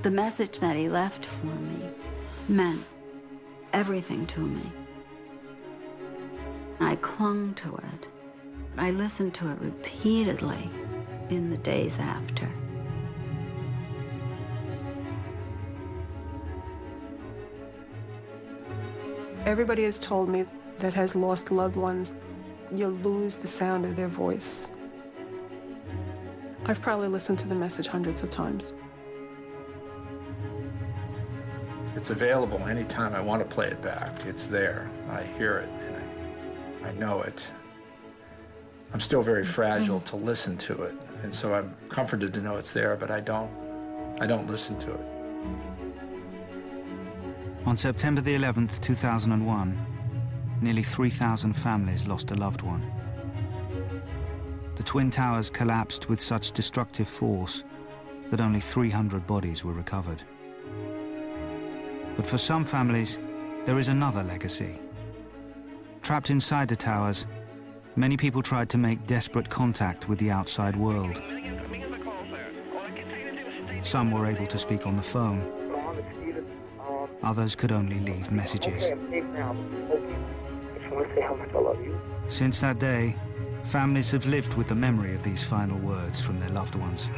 The message that he left for me meant everything to me. I clung to it. I listened to it repeatedly in the days after. Everybody has told me that has lost loved ones, you'll lose the sound of their voice. I've probably listened to the message hundreds of times. It's available anytime I want to play it back. It's there. I hear it, and I know it. I'm still very fragile to listen to it, and so I'm comforted to know it's there, but I don't listen to it. On September the 11th, 2001, nearly 3,000 families lost a loved one. The Twin Towers collapsed with such destructive force that only 300 bodies were recovered. But for some families, there is another legacy. Trapped inside the towers, many people tried to make desperate contact with the outside world. Some were able to speak on the phone. Others could only leave messages. Since that day, families have lived with the memory of these final words from their loved ones.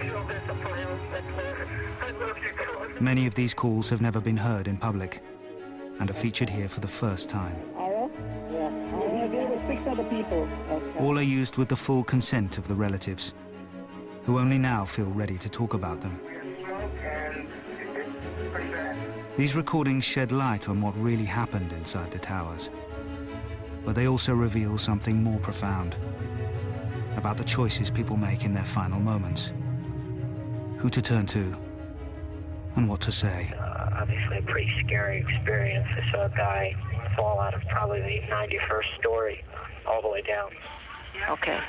Many of these calls have never been heard in public and are featured here for the first time. All are used with the full consent of the relatives, who only now feel ready to talk about them. These recordings shed light on what really happened inside the towers, but they also reveal something more profound about the choices people make in their final moments, who to turn to, and what to say. Obviously a pretty scary experience. I saw a guy fall out of probably the 91st story all the way down. Okay.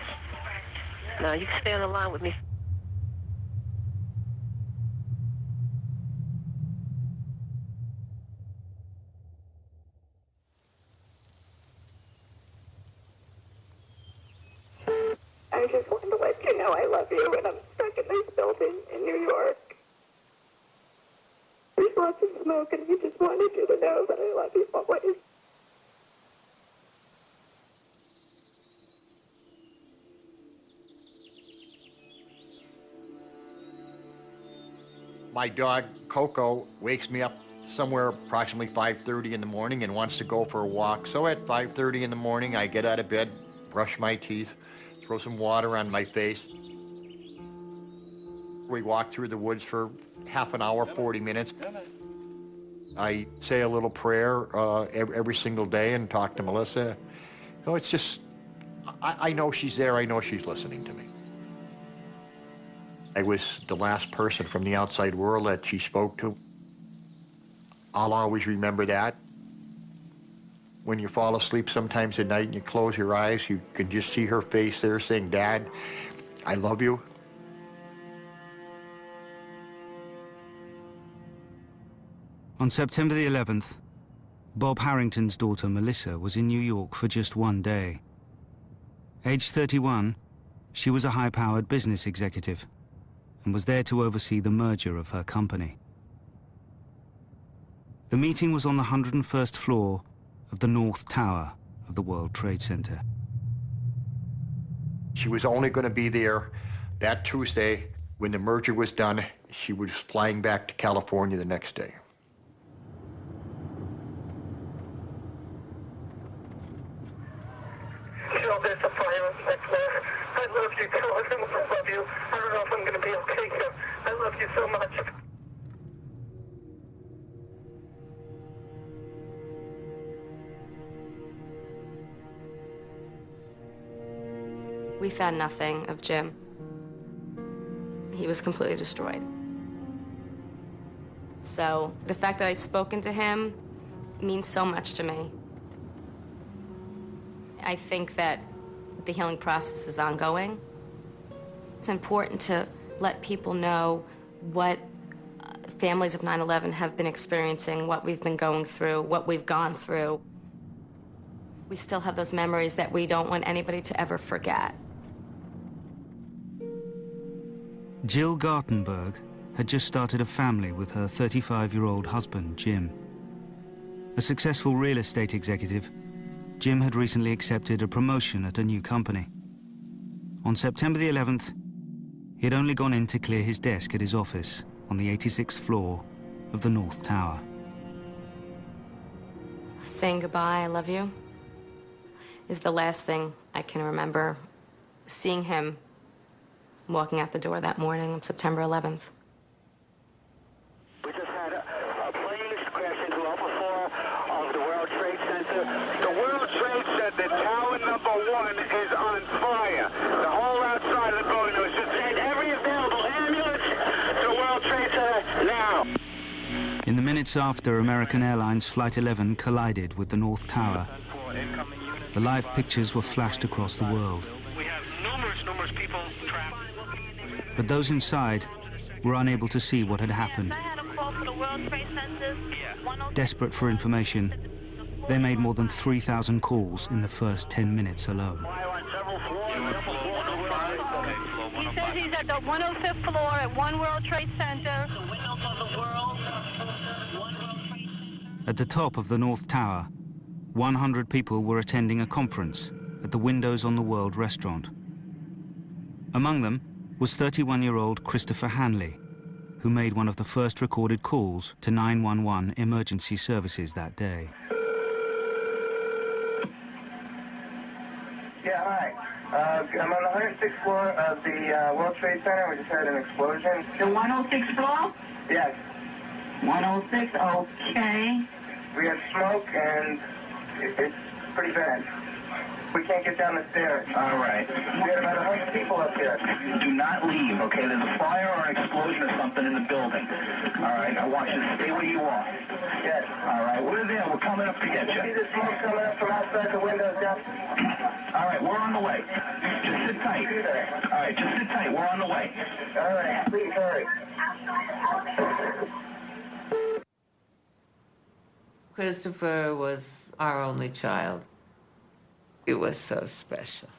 Now you can stay on the line with me. I just wanted to let you know I love you, and I'm stuck in this building in New York. There's lots of smoke, and I just wanted you to know that I love you always. My dog, Coco, wakes me up somewhere approximately 5:30 in the morning and wants to go for a walk. So at 5:30 in the morning, I get out of bed, brush my teeth, throw some water on my face. We walk through the woods for half an hour, 40 minutes. I say a little prayer every single day and talk to Melissa. You know, it's just, I know she's there, I know she's listening to me. I was the last person from the outside world that she spoke to. I'll always remember that. When you fall asleep sometimes at night and you close your eyes, you can just see her face there saying, "Dad, I love you." On September the 11th, Bob Harrington's daughter Melissa was in New York for just one day. Aged 31, she was a high-powered business executive and was there to oversee the merger of her company. The meeting was on the 101st floor of the North Tower of the World Trade Center. She was only going to be there that Tuesday. When the merger was done, she was flying back to California the next day. There's a fire that's there. I love you, too. I love you. I don't know if I'm going to be okay here. I love you so much. We found nothing of Jim. He was completely destroyed. So the fact that I'd spoken to him means so much to me. I think that the healing process is ongoing. It's important to let people know what families of 9/11 have been experiencing, what we've been going through, what we've gone through. We still have those memories that we don't want anybody to ever forget. Jill Gartenberg had just started a family with her 35-year-old husband, Jim. A successful real estate executive, Jim had recently accepted a promotion at a new company. On September the 11th, he had only gone in to clear his desk at his office on the 86th floor of the North Tower. Saying goodbye, I love you, is the last thing I can remember seeing him walking out the door that morning on September 11th. We just had a plane crash into upper floor of the World Trade Center. The World Trade Center, tower number 1, is on fire. The whole outside of the building was just send every available ambulance to the World Trade Center now. In the minutes after American Airlines Flight 11 collided with the North Tower, the live pictures were flashed across the world. We have numerous people trapped. But those inside were unable to see what had happened. Desperate for information, they made more than 3,000 calls in the first 10 minutes alone. He says he's at the 105th floor at One World Trade Center. At the top of the North Tower, 100 people were attending a conference at the Windows on the World restaurant. Among them was 31-year-old Christopher Hanley, who made one of the first recorded calls to 911 emergency services that day. Yeah, hi. I'm on the 106th floor of the World Trade Center. We just had an explosion. The 106th floor? Yes. 106, okay. We have smoke, and it's pretty bad. We can't get down the stairs. All right. We had about 100 people up here. Do not leave, okay? There's a fire or an explosion or something in the building. All right, I want you to stay where you are. Yes. All right, we're there. We're coming up to get See you. the smoke coming up from outside the windows down? All right, we're on the way. Just sit tight. All right, just sit tight. We're on the way. All right, please hurry. Christopher was our only child. It was so special.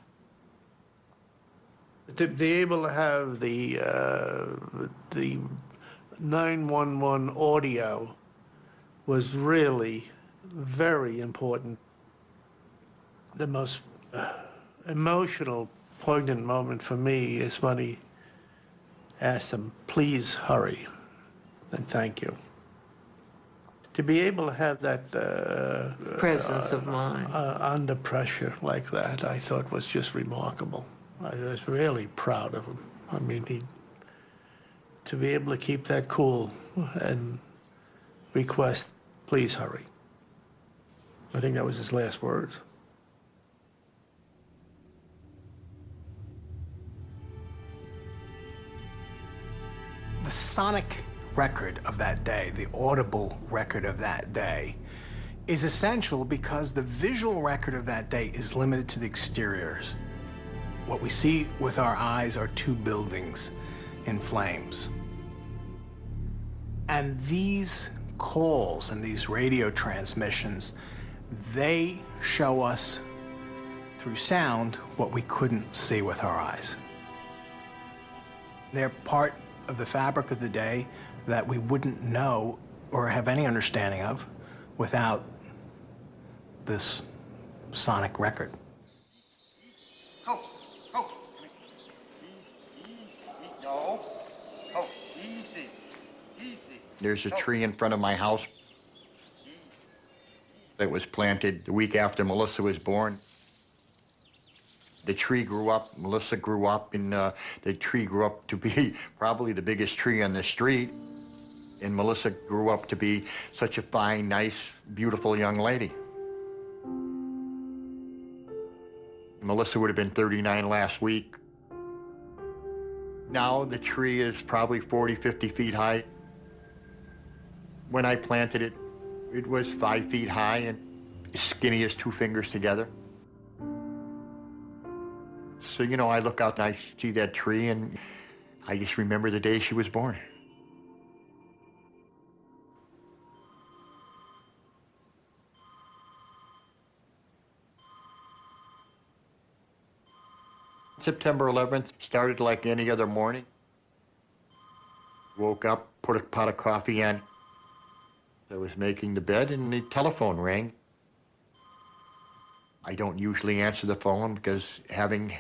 To be able to have the 911 audio was really very important. The most emotional, poignant moment for me is when he asked him, "Please hurry," and "Thank you." To be able to have that Presence of mind. Under pressure like that, I thought was just remarkable. I was really proud of him. I mean, to be able to keep that cool and request, "Please hurry." I think that was his last words. The sonic record of that day, the audible record of that day, is essential because the visual record of that day is limited to the exteriors. What we see with our eyes are two buildings in flames. And these calls and these radio transmissions, they show us through sound what we couldn't see with our eyes. They're part of the fabric of the day that we wouldn't know or have any understanding of without this sonic record. No. Easy. There's a tree in front of my house that was planted the week after Melissa was born. The tree grew up, Melissa grew up, and the tree grew up to be probably the biggest tree on the street. And Melissa grew up to be such a fine, nice, beautiful young lady. Melissa would have been 39 last week. Now the tree is probably 40, 50 feet high. When I planted it, it was 5 feet high and as skinny as 2 fingers together. So, you know, I look out and I see that tree and I just remember the day she was born. September 11th started like any other morning. Woke up, put a pot of coffee on. I was making the bed and the telephone rang. I don't usually answer the phone because having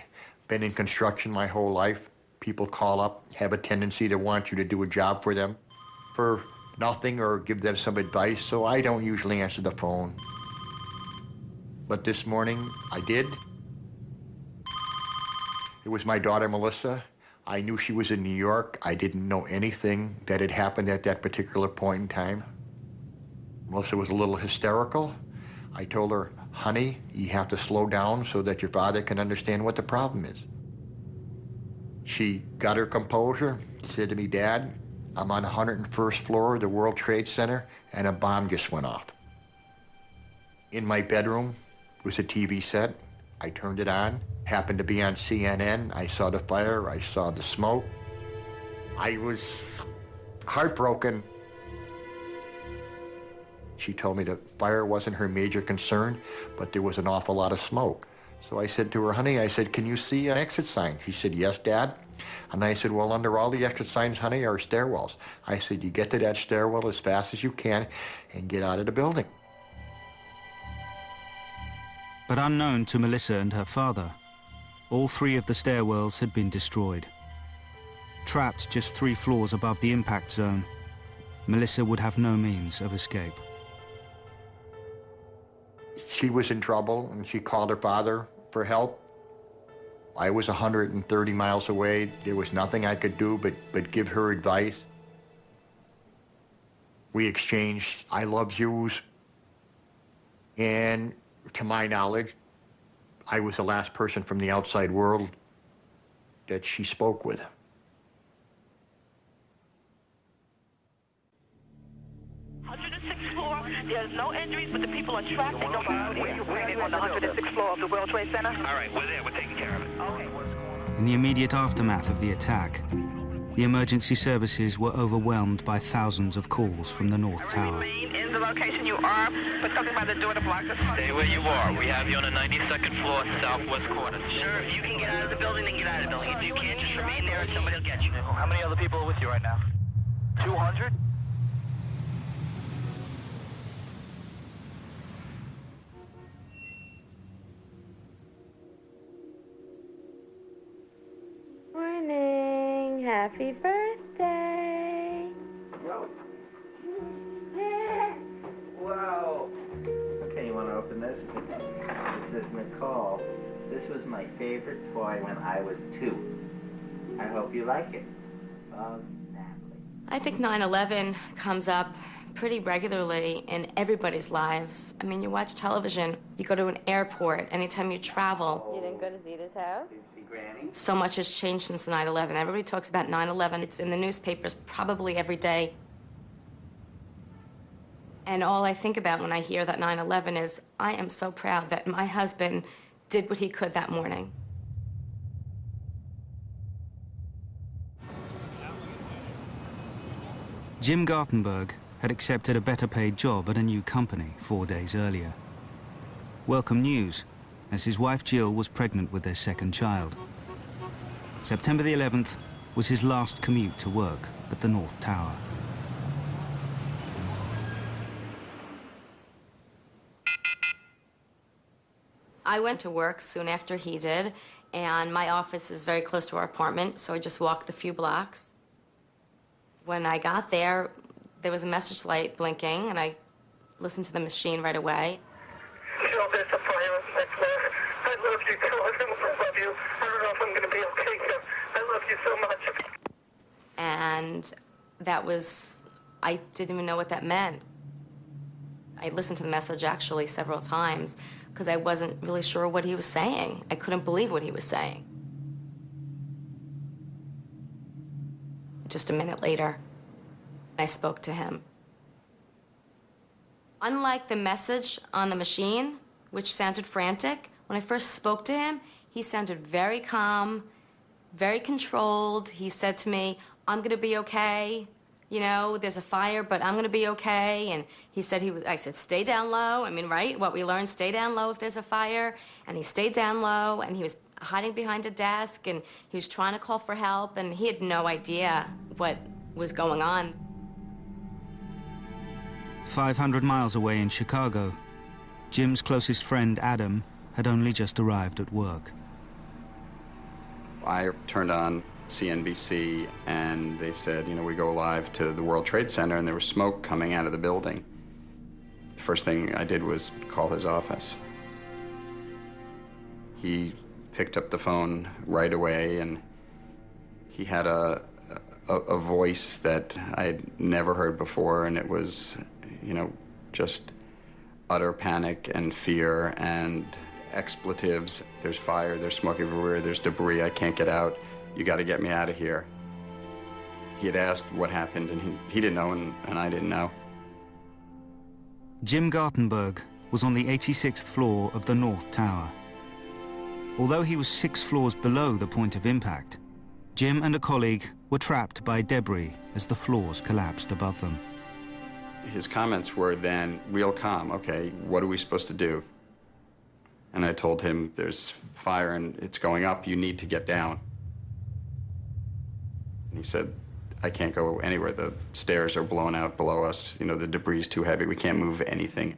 been in construction my whole life, people call up, have a tendency to want you to do a job for them for nothing or give them some advice, so I don't usually answer the phone. But this morning, I did. It was my daughter, Melissa. I knew she was in New York. I didn't know anything that had happened at that particular point in time. Melissa was a little hysterical. I told her, honey, you have to slow down so that your father can understand what the problem is. She got her composure, said to me, Dad, I'm on the 101st floor of the World Trade Center and a bomb just went off. In my bedroom was a TV set. I turned it on, happened to be on CNN. I saw the fire, I saw the smoke. I was heartbroken. She told me the fire wasn't her major concern, but there was an awful lot of smoke. So I said to her, honey, I said, can you see an exit sign? She said, yes, Dad. And I said, well, under all the exit signs, honey, are stairwells. I said, you get to that stairwell as fast as you can and get out of the building. But unknown to Melissa and her father, all 3 of the stairwells had been destroyed. Trapped just 3 floors above the impact zone, Melissa would have no means of escape. She was in trouble, and she called her father for help. I was 130 miles away. There was nothing I could do but give her advice. We exchanged I love yous. And to my knowledge, I was the last person from the outside world that she spoke with. There's no injuries, but the people are trapped and don't know where. We're on the 106th floor of the World Trade Center. All right, we're there. We're taking care of it. Okay. In the immediate aftermath of the attack, the emergency services were overwhelmed by thousands of calls from the North Tower. Remain in the location you are, but something by the door to block us. Stay where you are. We have you on the 92nd floor, southwest corner. Sure, if you can get out of the building, then get out of the building. If you can't, just remain there and somebody will get you. How many other people are with you right now? 200? Morning. Happy birthday. Wow. Okay, you want to open this? This is Nicole. This was my favorite toy when I was 2. I hope you like it. Natalie. I think 9/11 comes up pretty regularly in everybody's lives. I mean, you watch television, you go to an airport, anytime you travel. You didn't go to Zita's house? So much has changed since 9/11. Everybody talks about 9/11. It's in the newspapers probably every day. And all I think about when I hear that 9/11 is, I am so proud that my husband did what he could that morning. Jim Gartenberg had accepted a better paid job at a new company 4 days earlier. Welcome news, as his wife Jill was pregnant with their second child. September the 11th was his last commute to work at the North Tower. I went to work soon after he did, and my office is very close to our apartment, so I just walked the few blocks. When I got there, there was a message light blinking, and I listened to the machine right away. Jill, there's a fire next door. I love you, Jill. I love you. I don't know if I'm going to be okay here. I love you so much. And that was, I didn't even know what that meant. I listened to the message actually several times because I wasn't really sure what he was saying. I couldn't believe what he was saying. Just a minute later, I spoke to him. Unlike the message on the machine, which sounded frantic, when I first spoke to him, he sounded very calm, very controlled. He said to me, I'm gonna be okay. You know, there's a fire, but I'm gonna be okay. And he said I said, stay down low. I mean, right? What we learned, stay down low if there's a fire. And he stayed down low, and he was hiding behind a desk, and he was trying to call for help, and he had no idea what was going on. 500 miles away in Chicago, Jim's closest friend, Adam, had only just arrived at work. I turned on CNBC and they said, we go live to the World Trade Center, and there was smoke coming out of the building. The first thing I did was call his office. He picked up the phone right away, and he had a voice that I had never heard before, and it was, just utter panic and fear and expletives. There's fire, there's smoke everywhere, there's debris, I can't get out. You got to get me out of here. He had asked what happened, and he didn't know, and I didn't know. Jim Gartenberg was on the 86th floor of the North Tower. Although he was 6 floors below the point of impact, Jim and a colleague were trapped by debris as the floors collapsed above them. His comments were then real calm. Okay, what are we supposed to do? And I told him, there's fire and it's going up, you need to get down. And he said, I can't go anywhere. The stairs are blown out below us. The debris is too heavy. We can't move anything.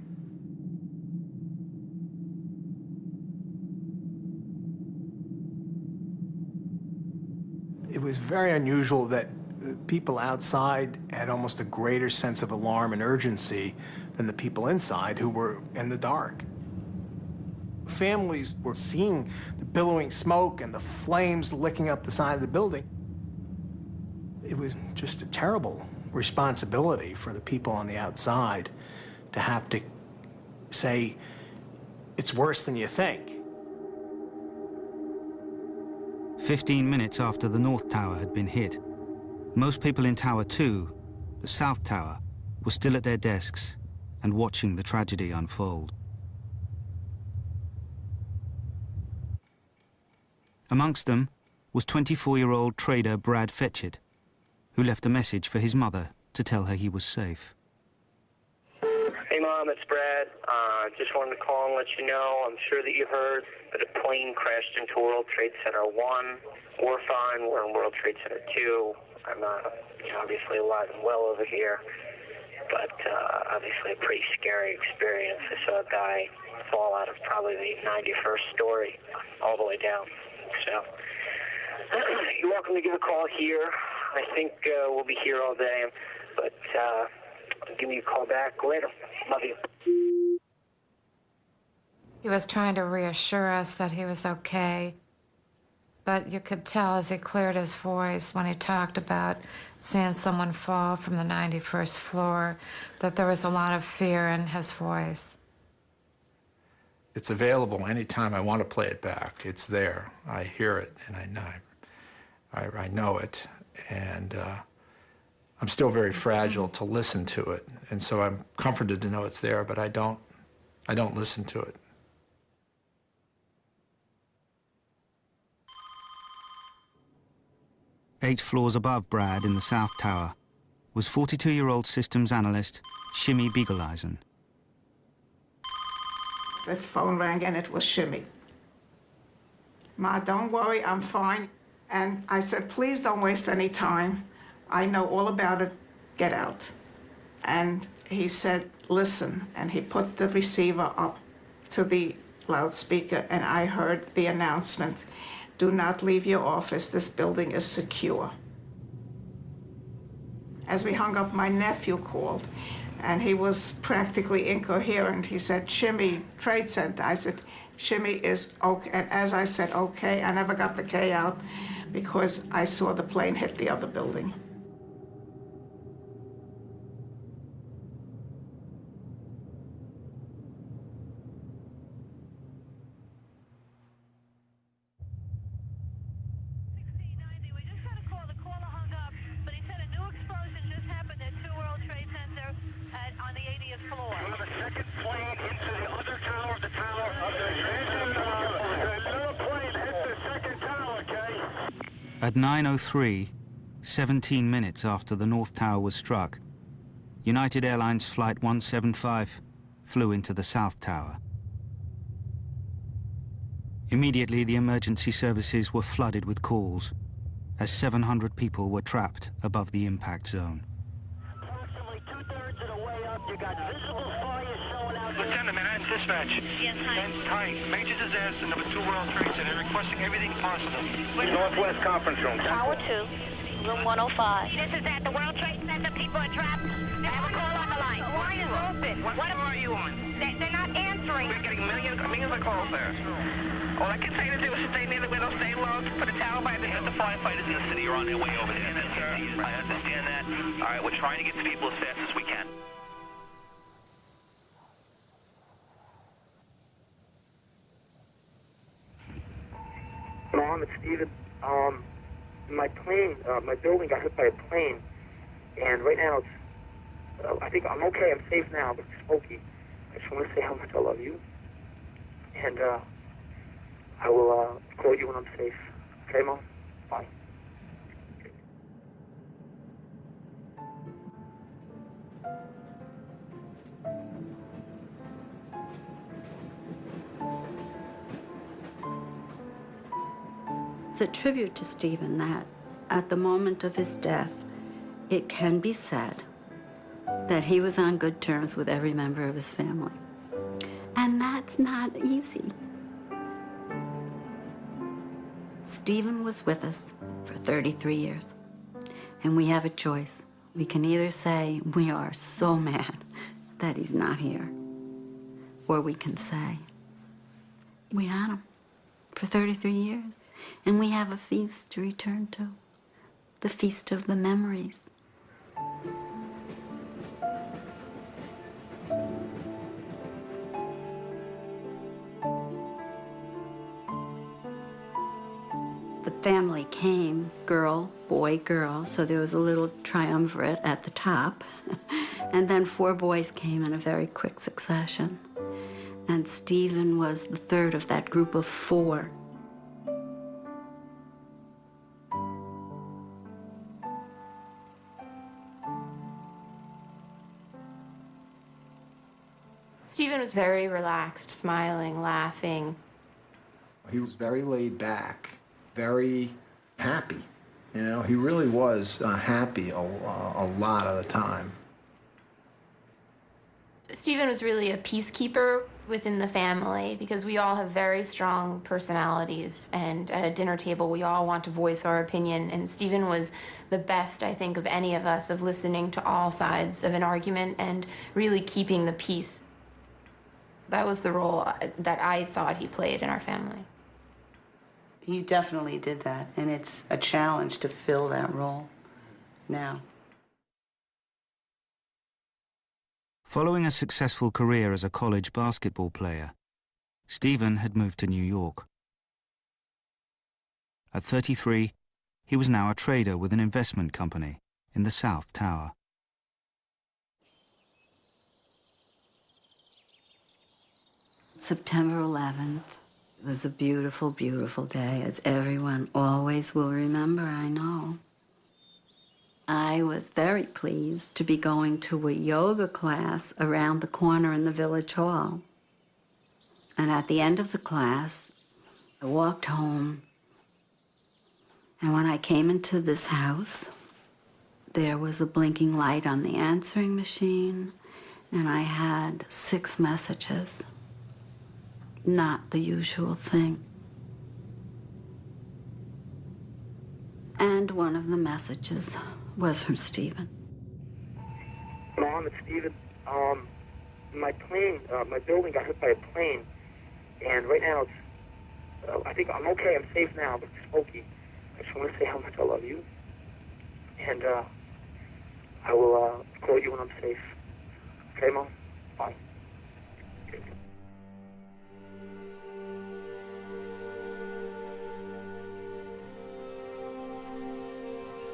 It was very unusual that people outside had almost a greater sense of alarm and urgency than the people inside who were in the dark. Families were seeing the billowing smoke and the flames licking up the side of the building. It was just a terrible responsibility for the people on the outside to have to say, it's worse than you think. 15 minutes after the North Tower had been hit, most people in Tower 2, the South Tower, were still at their desks and watching the tragedy unfold. Amongst them was 24-year-old trader Brad Fetchett, who left a message for his mother to tell her he was safe. Hey, Mom, it's Brad. Just wanted to call and let you know, I'm sure that you heard that a plane crashed into World Trade Center 1. We're fine. We're in World Trade Center 2. I'm obviously alive and well over here, but obviously a pretty scary experience. I saw a guy fall out of probably the 91st story all the way down. So you're welcome to give a call here. I think we'll be here all day, but give me a call back later. Love you. He was trying to reassure us that he was okay, but you could tell as he cleared his voice when he talked about seeing someone fall from the 91st floor that there was a lot of fear in his voice. It's available anytime I want to play it back. It's there. I hear it, and I know it, and I'm still very fragile to listen to it, and so I'm comforted to know it's there, but I don't listen to it. Eight floors above Brad in the South Tower was 42-year-old systems analyst Shimmy Beagleisen. The phone rang and it was Shimmy. Ma, don't worry, I'm fine. And I said, please don't waste any time. I know all about it, get out. And he said, listen, and he put the receiver up to the loudspeaker, and I heard the announcement, do not leave your office, this building is secure. As we hung up, my nephew called, and he was practically incoherent. He said, Shimmy, Trade Center. I said, Shimmy is okay. And as I said, okay, I never got the K out because I saw the plane hit the other building. At 9:03, 17 minutes after the North Tower was struck, United Airlines Flight 175 flew into the South Tower. Immediately, the emergency services were flooded with calls, as 700 people were trapped above the impact zone. Lieutenant, Manhattan Dispatch. Yes, hi. Major disaster, number 2 World Trade Center, requesting everything possible. Northwest Conference Room. Tower 2, room 105. This is at the World Trade Center. People are trapped. I have a call on the line. The line is open. What floor are you on? They're not answering. We're getting millions of calls there. All I can say to do is stay near the window, stay low, put a towel by the head. The firefighters in the city are on their way over there. Yes, sir. I understand that. All right, we're trying to get to people as fast as we can. Mom, it's Steven. My plane, my building got hit by a plane, and right now it's, I think I'm okay, I'm safe now, but it's smoky. I just want to say how much I love you, and I will call you when I'm safe. Okay, Mom? Bye. It's a tribute to Stephen that at the moment of his death, it can be said that he was on good terms with every member of his family. And that's not easy. Stephen was with us for 33 years, and we have a choice. We can either say we are so mad that he's not here, or we can say we had him for 33 years. And we have a feast to return to, the feast of the memories. The family came, girl, boy, girl, so there was a little triumvirate at the top. And then 4 boys came in a very quick succession. And Stephen was the third of that group of 4. Stephen was very relaxed, smiling, laughing. He was very laid back, very happy. You know, he really was happy a lot of the time. Stephen was really a peacekeeper within the family because we all have very strong personalities, and at a dinner table we all want to voice our opinion, and Stephen was the best, I think, of any of us of listening to all sides of an argument and really keeping the peace. That was the role that I thought he played in our family. He definitely did that, and it's a challenge to fill that role now. Following a successful career as a college basketball player, Stephen had moved to New York. At 33, he was now a trader with an investment company in the South Tower. September 11th was a beautiful, beautiful day, as everyone always will remember, I know. I was very pleased to be going to a yoga class around the corner in the Village Hall. And at the end of the class, I walked home. And when I came into this house, there was a blinking light on the answering machine, and I had 6 messages. Not the usual thing. And one of the messages was from Stephen. Mom, it's Stephen. My plane, my building got hit by a plane, and right now it's, I think I'm okay, I'm safe now, but it's smoky. I just want to say how much I love you, and I will call you when I'm safe. Okay, Mom? Bye.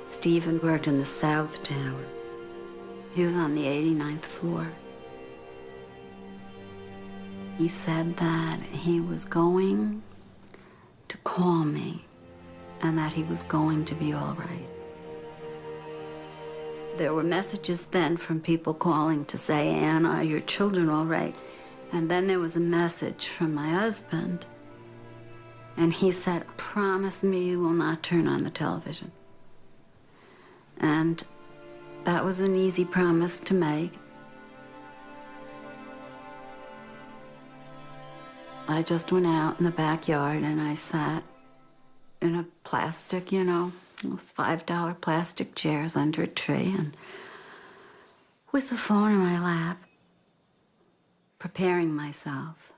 Stephen worked in the South Tower. He was on the 89th floor. He said that he was going to call me and that he was going to be all right. There were messages then from people calling to say, "Anne, are your children all right?" And then there was a message from my husband And he said, promise me you will not turn on the television. And that was an easy promise to make. I just went out in the backyard and I sat in a plastic, you know, those $5 plastic chairs under a tree, and with the phone in my lap, preparing myself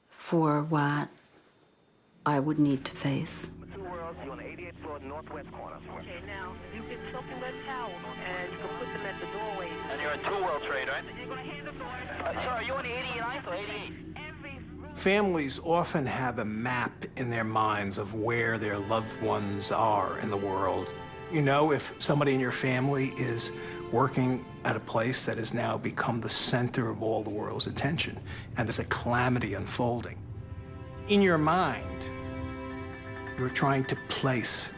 for what I would need to face. Two worlds, you're on the 88th floor, northwest corner. Okay, now, you get soaking wet towels, and you can put them at the doorway. And you're in two world trade, right? You're going to hand the door. Sorry, are you on the 89th or 88th? Families often have a map in their minds of where their loved ones are in the world. You know, if somebody in your family is working at a place that has now become the center of all the world's attention, and there's a calamity unfolding. In your mind, you're trying to place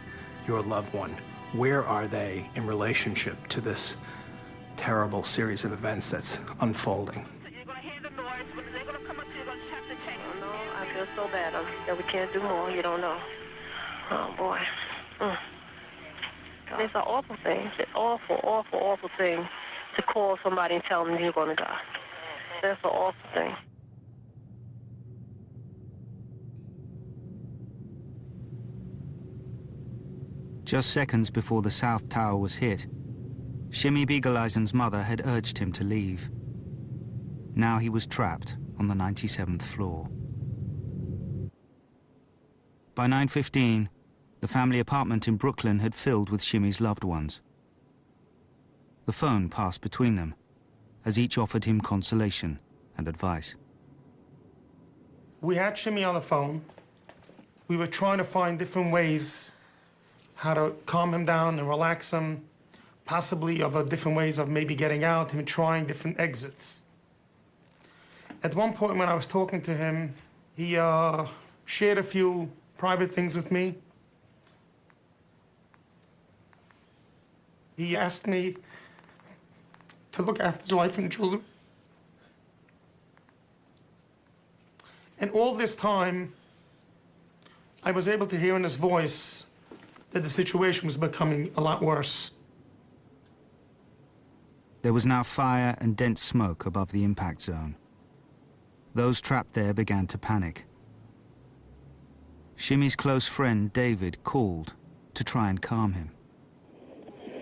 your loved one. Where are they in relationship to this terrible series of events that's unfolding? I feel so bad that we can't do more. You don't know. Oh, boy. It's an awful thing. It's an awful, awful, awful thing to call somebody and tell them you're going to die. That's an awful thing. Just seconds before the South Tower was hit, Shimmy Beagle-Eisen's mother had urged him to leave. Now he was trapped on the 97th floor. By 9:15, the family apartment in Brooklyn had filled with Shimmy's loved ones. The phone passed between them, as each offered him consolation and advice. We had Shimmy on the phone. We were trying to find different ways how to calm him down and relax him, possibly of different ways of maybe getting out, him trying different exits. At one point when I was talking to him, he shared a few private things with me. He asked me to look after his wife and children. And all this time, I was able to hear in his voice that the situation was becoming a lot worse. There was now fire and dense smoke above the impact zone. Those trapped there began to panic. Shimmy's close friend, David, called to try and calm him.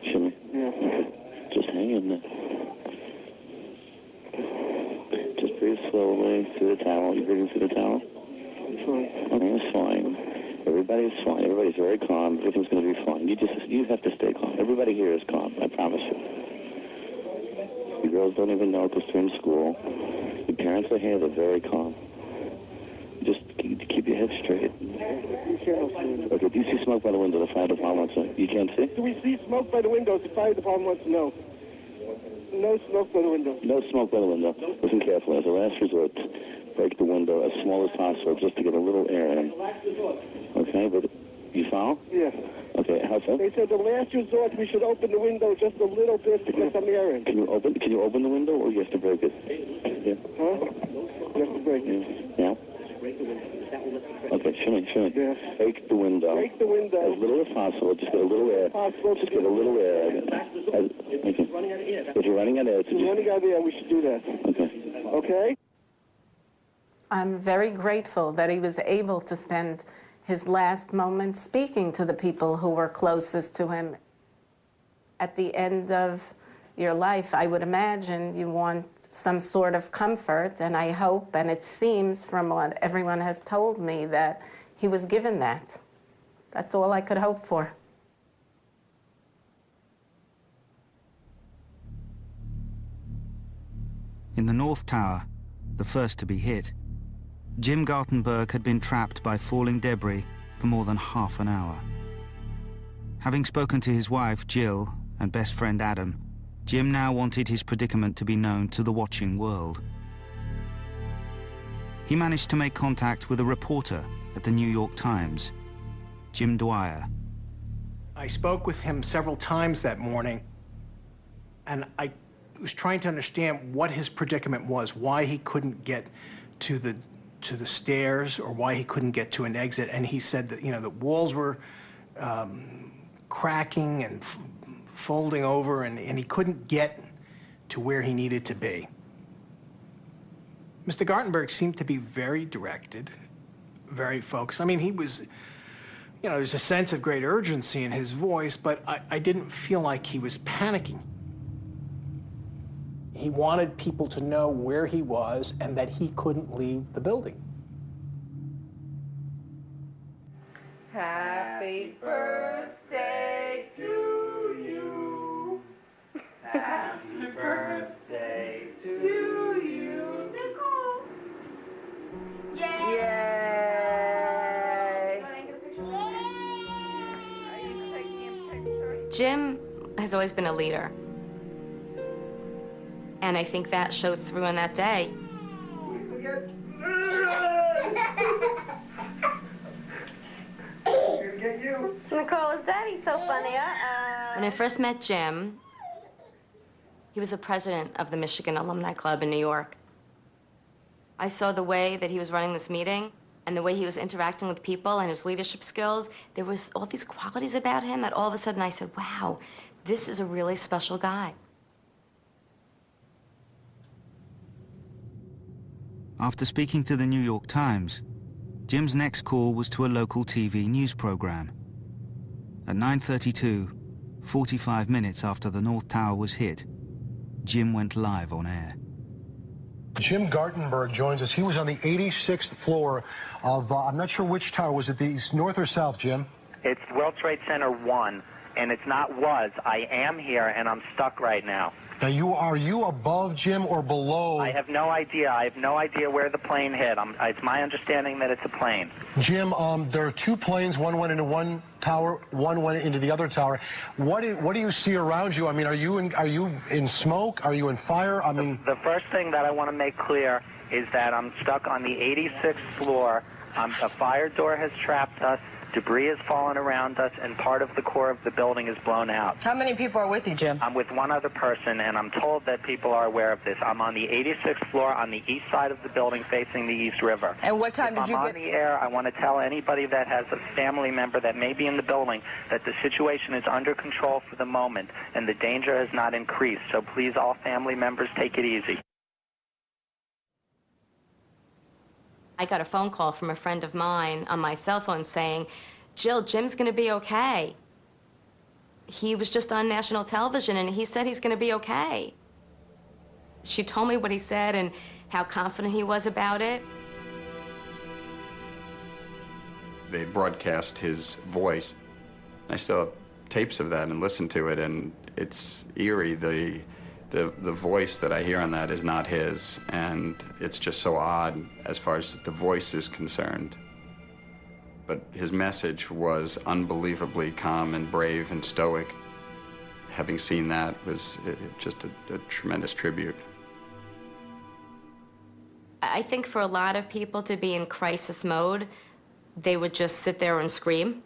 Shimmy? Yeah. Just hang in there. Just breathe slowly through the towel. You breathing through the towel? It's fine. Everything's fine. Everybody's fine. Everybody's very calm. Everything's going to be fine. You have to stay calm. Everybody here is calm, I promise you. The girls don't even know because they're in school. The parents are here. They're very calm. Just keep your head straight. Okay, do you see smoke by the window? The fire department wants to... You can't see? Do we see smoke by the windows? The fire department wants to know. No smoke by the window. No smoke by the window. Listen carefully. As a last resort, break the window as small as possible just to get a little air in. Okay, but you follow? Yes. Okay, how so? They said the last resort we should open the window just a little bit to get some air in. Can you open the window or you have to break it? Yeah. Huh? You have to break it. Yeah. Okay, Shimmy. Yeah. Break the window. Break the window. As little as possible. Just get a little air. Just get a little air. Okay. If you're running out of air. If you're running out of air, we should do that. Okay. Okay? I'm very grateful that he was able to spend his last moments speaking to the people who were closest to him. At the end of your life, I would imagine you want some sort of comfort, and I hope, and it seems from what everyone has told me, that he was given that. That's all I could hope for. In the North Tower, the first to be hit, Jim Gartenberg had been trapped by falling debris for more than half an hour. Having spoken to his wife, Jill, and best friend Adam, Jim now wanted his predicament to be known to the watching world. He managed to make contact with a reporter at the New York Times, Jim Dwyer. I spoke with him several times that morning, and I was trying to understand what his predicament was, why he couldn't get to the to the stairs or why he couldn't get to an exit. And he said that, the walls were cracking and folding over, and he couldn't get to where he needed to be. Mr. Gartenberg seemed to be very directed, very focused. I mean, he was, there's a sense of great urgency in his voice, but I didn't feel like he was panicking. He wanted people to know where he was and that he couldn't leave the building. Happy birthday to you. Happy birthday to you. Nicole. Yay. Jim has always been a leader. And I think that showed through on that day. Get you. Nicole, is Daddy so funny? When I first met Jim, he was the president of the Michigan Alumni Club in New York. I saw the way that he was running this meeting and the way he was interacting with people and his leadership skills. There was all these qualities about him that all of a sudden I said, wow, this is a really special guy. After speaking to the New York Times, Jim's next call was to a local TV news program. At 9:32, 45 minutes after the North Tower was hit, Jim went live on air. Jim Gartenberg joins us. He was on the 86th floor of, I'm not sure which tower. Was it the north or south, Jim? It's World Trade Center 1, and it's not was. I am here, and I'm stuck right now. Now, are you above, Jim, or below? I have no idea. I have no idea where the plane hit. It's my understanding that it's a plane. Jim, there are two planes. One went into one tower, one went into the other tower. What do you see around you? I mean, are you in smoke? Are you in fire? I mean, the first thing that I want to make clear is that I'm stuck on the 86th floor. A fire door has trapped us. Debris has fallen around us, and part of the core of the building is blown out. How many people are with you, Jim? I'm with one other person, and I'm told that people are aware of this. I'm on the 86th floor on the east side of the building facing the East River. And what time did you get... If I'm on the air, I want to tell anybody that has a family member that may be in the building that the situation is under control for the moment, and the danger has not increased. So please, all family members, take it easy. I got a phone call from a friend of mine on my cell phone saying, Jill, Jim's going to be okay. He was just on national television, and he said he's going to be okay. She told me what he said and how confident he was about it. They broadcast his voice. I still have tapes of that and listen to it, and it's eerie. The voice that I hear on that is not his, and it's just so odd as far as the voice is concerned. But his message was unbelievably calm and brave and stoic. Having seen that was just a tremendous tribute. I think for a lot of people to be in crisis mode, they would just sit there and scream.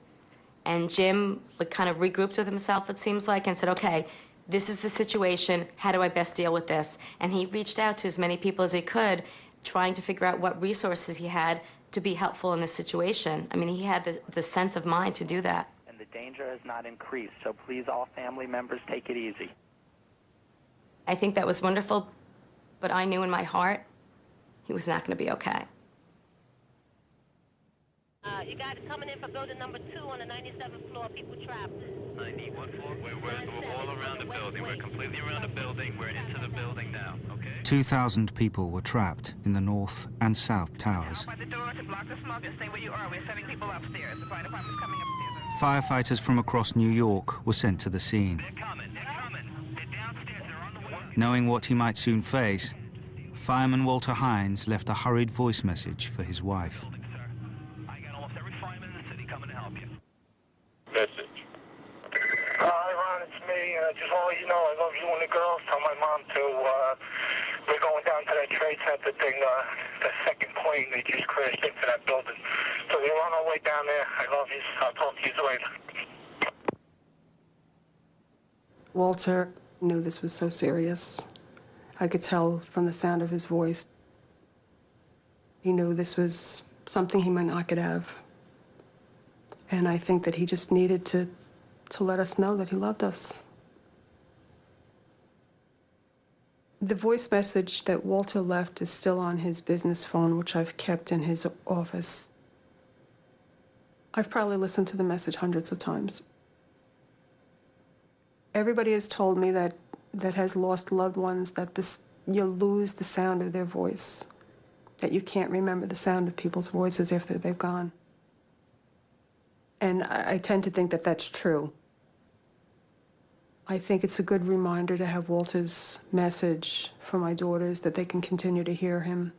And Jim would kind of regrouped with himself, it seems like, and said, okay, this is the situation, how do I best deal with this? And he reached out to as many people as he could, trying to figure out what resources he had to be helpful in this situation. I mean, he had the sense of mind to do that. And the danger has not increased, so please, all family members, take it easy. I think that was wonderful, but I knew in my heart he was not going to be okay. You guys coming in for building number 2 on the 97th floor, people trapped. 90, what floor? We're all around the building. We're completely around the building. We're into the building now, okay? 2,000 people were trapped in the north and south towers. By the door to block the smoke and stay where you are. We're sending people upstairs. The fire department's coming upstairs. Firefighters from across New York were sent to the scene. They're coming. They're downstairs. They're on the way. Knowing what he might soon face, fireman Walter Hines left a hurried voice message for his wife. Message. Hi, Ron, it's me. Just want to let you know I love you and the girls. Tell my mom to, we're going down to that Trade Center thing, the second plane that just crashed into that building. So we're on our way down there. I love you. I'll talk to you later. Walter knew this was so serious. I could tell from the sound of his voice. He knew this was something he might not get out of. And I think that he just needed to let us know that he loved us. The voice message that Walter left is still on his business phone, which I've kept in his office. I've probably listened to the message hundreds of times. Everybody has told me that has lost loved ones that you lose the sound of their voice, that you can't remember the sound of people's voices after they've gone. And I tend to think that that's true. I think it's a good reminder to have Walter's message for my daughters, that they can continue to hear him.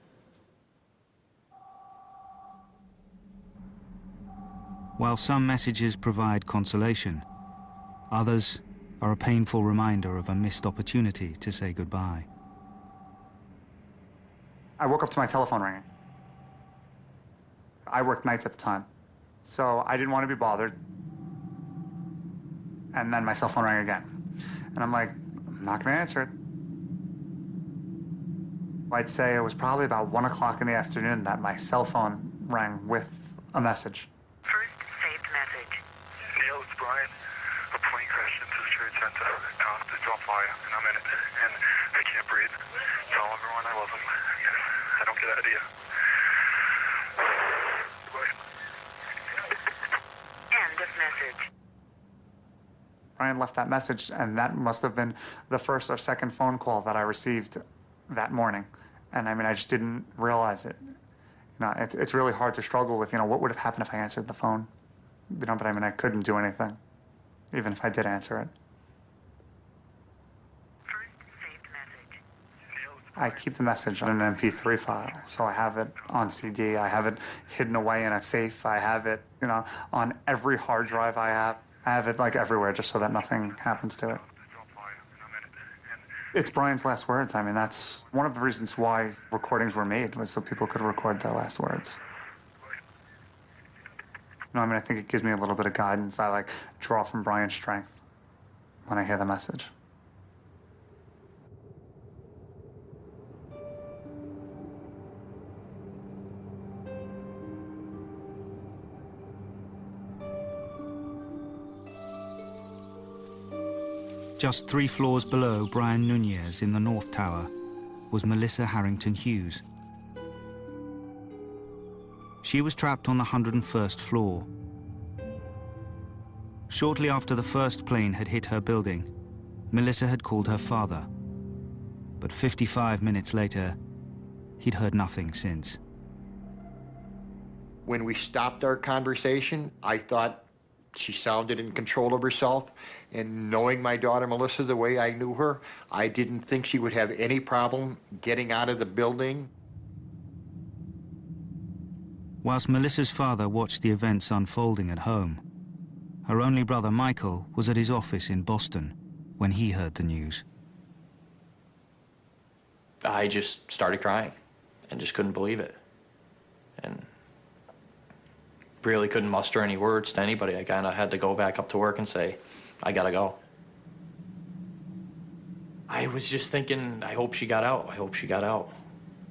While some messages provide consolation, others are a painful reminder of a missed opportunity to say goodbye. I woke up to my telephone ringing. I worked nights at the time, so I didn't want to be bothered. And then my cell phone rang again. And I'm like, I'm not going to answer it. I'd say it was probably about 1 o'clock in the afternoon that my cell phone rang with a message. Saved message. Neil, it's Brian. A plane crashed into the Trade Center. It's on fire, and I'm in it. And I can't breathe. Tell everyone I love them. I don't get out of here. End of message. Brian left that message, and that must have been the first or second phone call that I received that morning. And I mean, I just didn't realize it. You know, it's really hard to struggle with, you know, what would have happened if I answered the phone? You know, but I mean, I couldn't do anything, even if I did answer it. I keep the message on an MP3 file, so I have it on CD, I have it hidden away in a safe, I have it, you know, on every hard drive I have it like everywhere just so that nothing happens to it. It's Brian's last words. I mean, that's one of the reasons why recordings were made, was so people could record their last words. You know, I mean, I think it gives me a little bit of guidance. I like draw from Brian's strength when I hear the message. Just 3 floors below Brian Nunez in the North Tower was Melissa Harrington Hughes. She was trapped on the 101st floor. Shortly after the first plane had hit her building, Melissa had called her father. But 55 minutes later, he'd heard nothing since. When we stopped our conversation, I thought she sounded in control of herself, and knowing my daughter Melissa the way I knew her, I didn't think she would have any problem getting out of the building. Whilst Melissa's father watched the events unfolding at home, her only brother Michael was at his office in Boston when he heard the news. I just started crying and just couldn't believe it. And really couldn't muster any words to anybody. I kind of had to go back up to work and say, I gotta go. I was just thinking, I hope she got out. I hope she got out.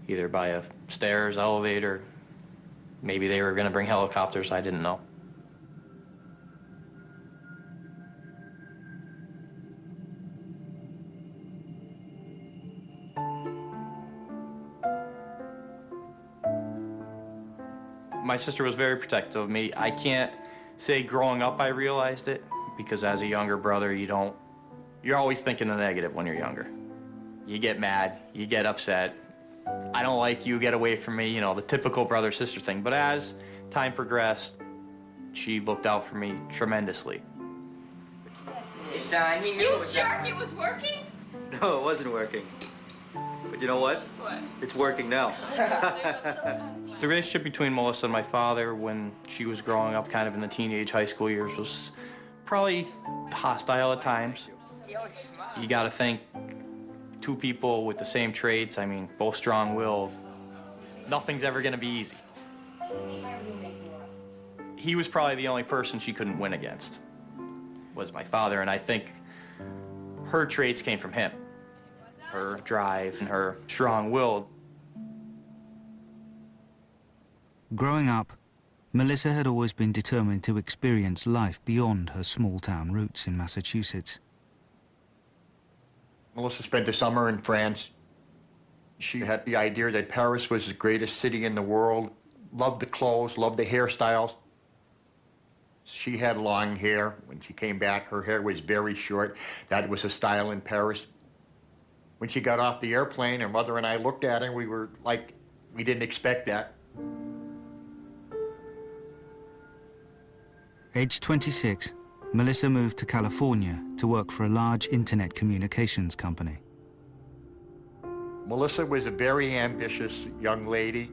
Either by a stairs, elevator, maybe they were gonna bring helicopters, I didn't know. My sister was very protective of me. I can't say growing up I realized it, because as a younger brother, you're always thinking the negative when you're younger. You get mad, you get upset. I don't like you, get away from me, you know, the typical brother-sister thing. But as time progressed, she looked out for me tremendously. It's, he knew You jerk, it was working? No, it wasn't working. But you know what? What? It's working now. The relationship between Melissa and my father when she was growing up, kind of in the teenage high school years, was probably hostile at times. You gotta think, 2 people with the same traits, I mean, both strong-willed, nothing's ever gonna be easy. He was probably the only person she couldn't win against, was my father, and I think her traits came from him. Her drive and her strong-willed. Growing up, Melissa had always been determined to experience life beyond her small-town roots in Massachusetts. Melissa spent the summer in France. She had the idea that Paris was the greatest city in the world, loved the clothes, loved the hairstyles. She had long hair. When she came back, her hair was very short. That was a style in Paris. When she got off the airplane, her mother and I looked at her, and we were like, we didn't expect that. Aged 26, Melissa moved to California to work for a large internet communications company. Melissa was a very ambitious young lady.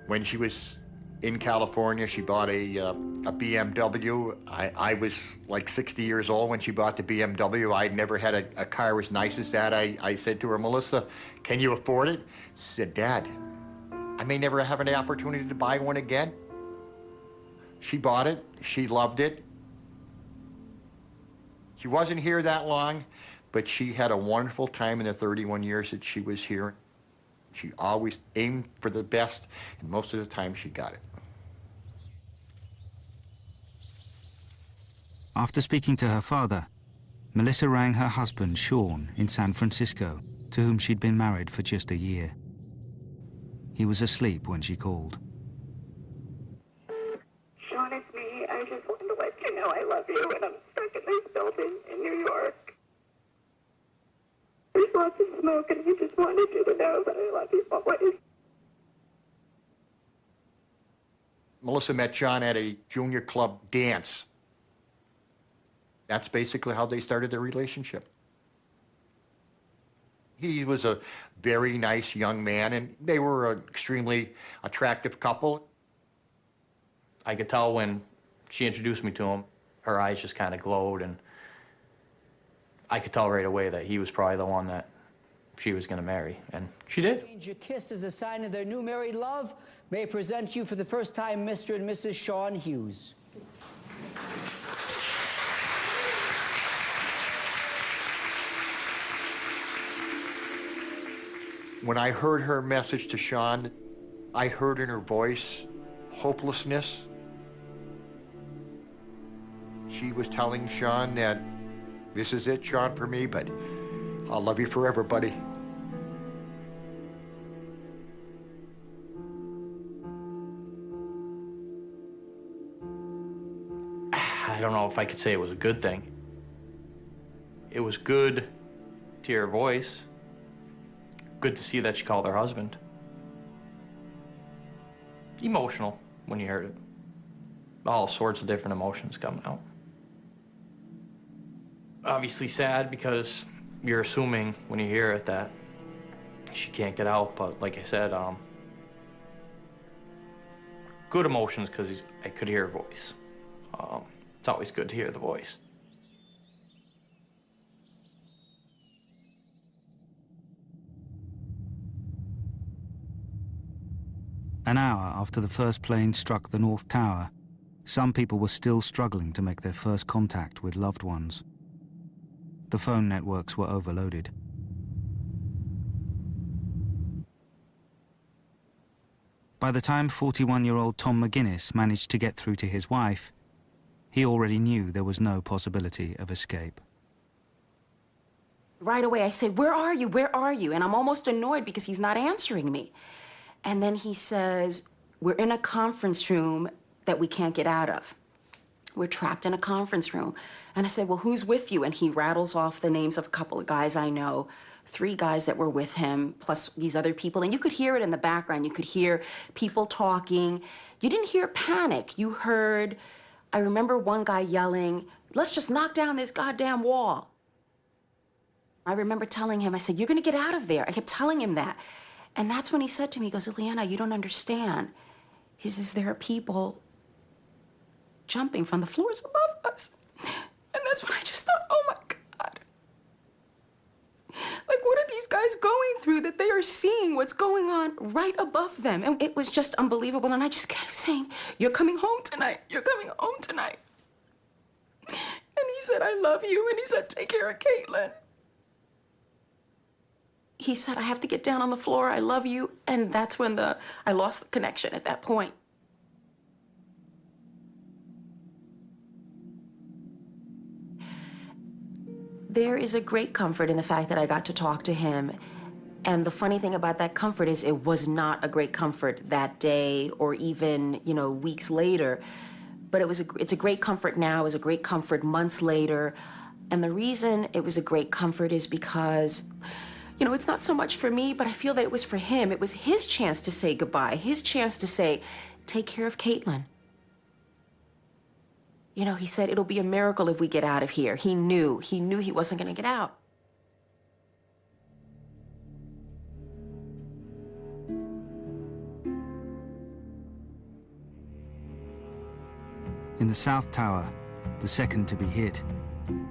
When she was in California, she bought a BMW. I was like 60 years old when she bought the BMW. I'd never had a car as nice as that. I said to her, Melissa, can you afford it? She said, Dad, I may never have an opportunity to buy one again. She bought it. She loved it. She wasn't here that long, but she had a wonderful time in the 31 years that she was here. She always aimed for the best, and most of the time she got it. After speaking to her father, Melissa rang her husband, Sean, in San Francisco, to whom she'd been married for just a year. He was asleep when she called. Sean, it's me. I just wanted to let you know I love you, and I'm stuck in this building in New York. There's lots of smoke, and I just wanted you to know that I love you always. Melissa met Sean at a junior club dance. That's basically how they started their relationship. He was a very nice young man, and they were an extremely attractive couple. I could tell when she introduced me to him, her eyes just kind of glowed, and I could tell right away that he was probably the one that she was going to marry, and she did. Your kiss as a sign of their new married love may present you for the first time Mr. and Mrs. Sean Hughes. When I heard her message to Sean, I heard in her voice hopelessness. She was telling Sean that this is it, Sean, for me, but I'll love you forever, buddy. I don't know if I could say it was a good thing. It was good to hear her voice. Good to see that she called her husband. Emotional when you heard it. All sorts of different emotions coming out. Obviously sad because you're assuming when you hear it that she can't get out, but like I said, good emotions because I could hear her voice. It's always good to hear the voice. An hour after the first plane struck the North Tower, some people were still struggling to make their first contact with loved ones. The phone networks were overloaded. By the time 41-year-old Tom McGuinness managed to get through to his wife, he already knew there was no possibility of escape. Right away, I said, "Where are you? Where are you?" And I'm almost annoyed because he's not answering me. And then he says, "We're in a conference room that we can't get out of. We're trapped in a conference room." And I said, "Well, who's with you?" And he rattles off the names of a couple of guys I know, 3 guys that were with him, plus these other people. And you could hear it in the background. You could hear people talking. You didn't hear panic. You heard, I remember one guy yelling, "Let's just knock down this goddamn wall." I remember telling him, I said, "You're gonna get out of there." I kept telling him that. And that's when he said to me, he goes, "Ileana, you don't understand." He says, "There are people jumping from the floors above us." And that's when I just thought, oh my God. Like, what are these guys going through that they are seeing what's going on right above them? And it was just unbelievable. And I just kept saying, "You're coming home tonight. You're coming home tonight." And he said, "I love you." And he said, "Take care of Caitlin." he said, I have to get down on the floor, I love you. And that's when I lost the connection at that point. There is a great comfort in the fact that I got to talk to him. And the funny thing about that comfort is it was not a great comfort that day or even, weeks later. But it's a great comfort now. It was a great comfort months later. And the reason it was a great comfort is because, it's not so much for me, but I feel that it was for him. It was his chance to say goodbye, his chance to say, take care of Caitlin. He said, it'll be a miracle if we get out of here. He knew he wasn't going to get out. In the South Tower, the second to be hit,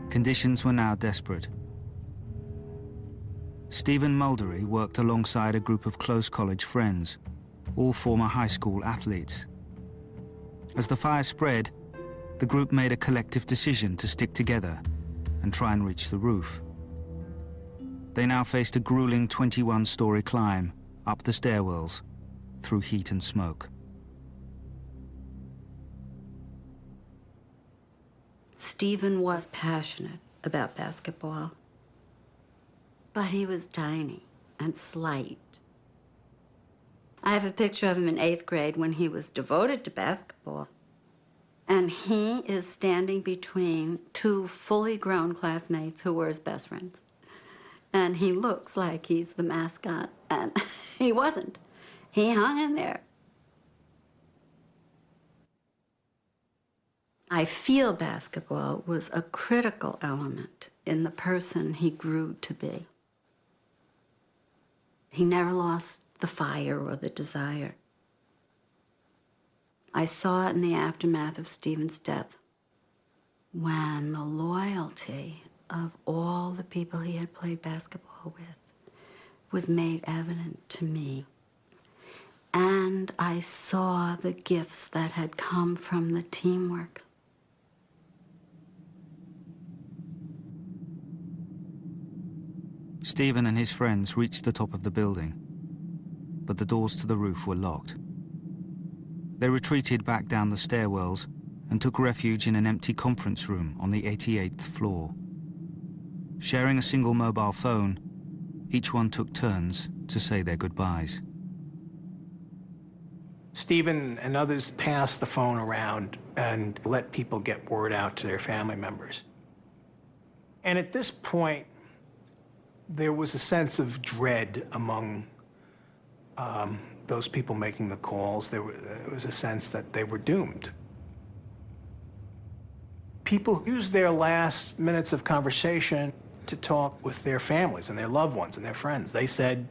conditions were now desperate. Stephen Muldery worked alongside a group of close college friends, all former high school athletes. As the fire spread, the group made a collective decision to stick together and try and reach the roof. They now faced a grueling 21-story climb up the stairwells through heat and smoke. Stephen was passionate about basketball, but he was tiny and slight. I have a picture of him in 8th grade when he was devoted to basketball. And he is standing between two fully grown classmates who were his best friends. And he looks like he's the mascot, and he wasn't. He hung in there. I feel basketball was a critical element in the person he grew to be. He never lost the fire or the desire. I saw it in the aftermath of Stephen's death, when the loyalty of all the people he had played basketball with was made evident to me. And I saw the gifts that had come from the teamwork. Stephen and his friends reached the top of the building, but the doors to the roof were locked. They retreated back down the stairwells and took refuge in an empty conference room on the 88th floor. Sharing a single mobile phone, each one took turns to say their goodbyes. Stephen and others passed the phone around and let people get word out to their family members. And at this point, there was a sense of dread among those people making the calls. There was a sense that they were doomed. People used their last minutes of conversation to talk with their families and their loved ones and their friends. They said,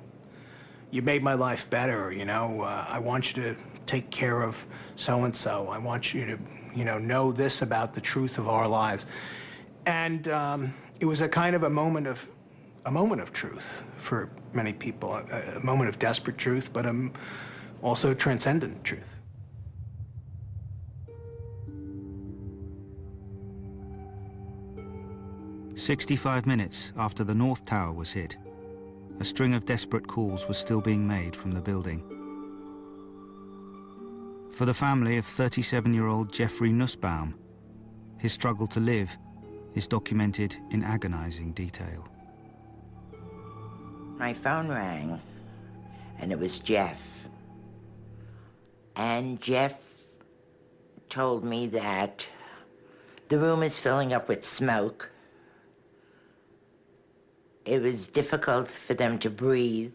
you made my life better, I want you to take care of so-and-so. I want you to, know this about the truth of our lives. And it was a kind of a moment of truth for many people, a moment of desperate truth, but also transcendent truth. "65 minutes after the North Tower was hit, a string of desperate calls was still being made from the building. For the family of 37-year-old Jeffrey Nussbaum, his struggle to live is documented in agonizing detail. My phone rang, and it was Jeff. And Jeff told me that the room is filling up with smoke. It was difficult for them to breathe.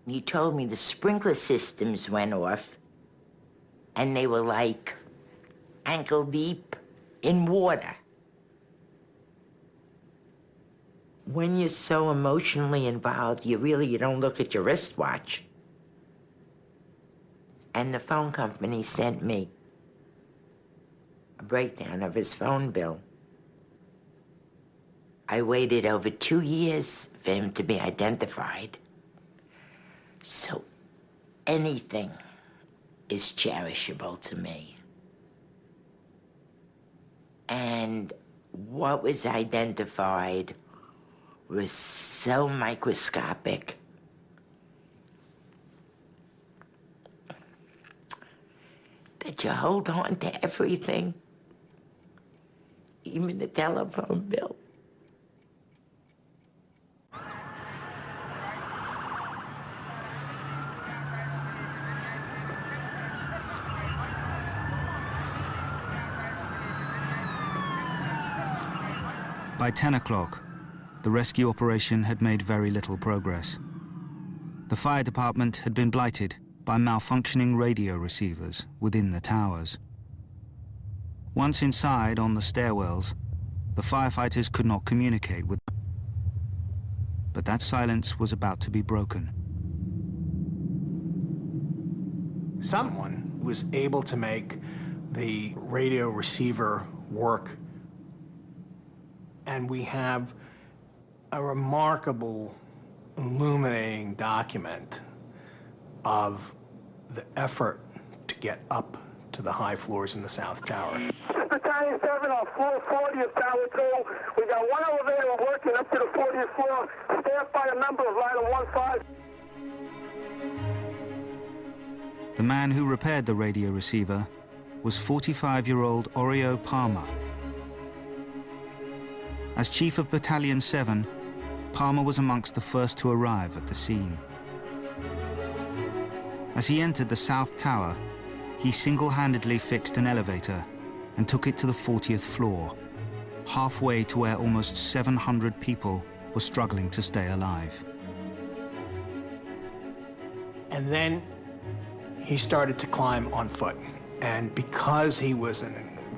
He told me the sprinkler systems went off, and they were like ankle deep in water. When you're so emotionally involved, you don't look at your wristwatch. And the phone company sent me a breakdown of his phone bill. I waited over 2 years for him to be identified. So anything is cherishable to me. And what was identified was so microscopic. That you hold on to everything, even the telephone bill. By 10 o'clock, the rescue operation had made very little progress. The fire department had been blighted by malfunctioning radio receivers within the towers. Once inside on the stairwells, the firefighters could not communicate with them. But that silence was about to be broken. Someone was able to make the radio receiver work, and we have a remarkable, illuminating document of the effort to get up to the high floors in the South Tower. Battalion 7 on floor 40 of Tower 2. We got one elevator working up to the 40th floor, staffed by a member of Line 15. The man who repaired the radio receiver was 45-year-old Oreo Palmer. As Chief of Battalion 7, Palmer was amongst the first to arrive at the scene. As he entered the South Tower, he single-handedly fixed an elevator and took it to the 40th floor, halfway to where almost 700 people were struggling to stay alive. And then he started to climb on foot. And because he was a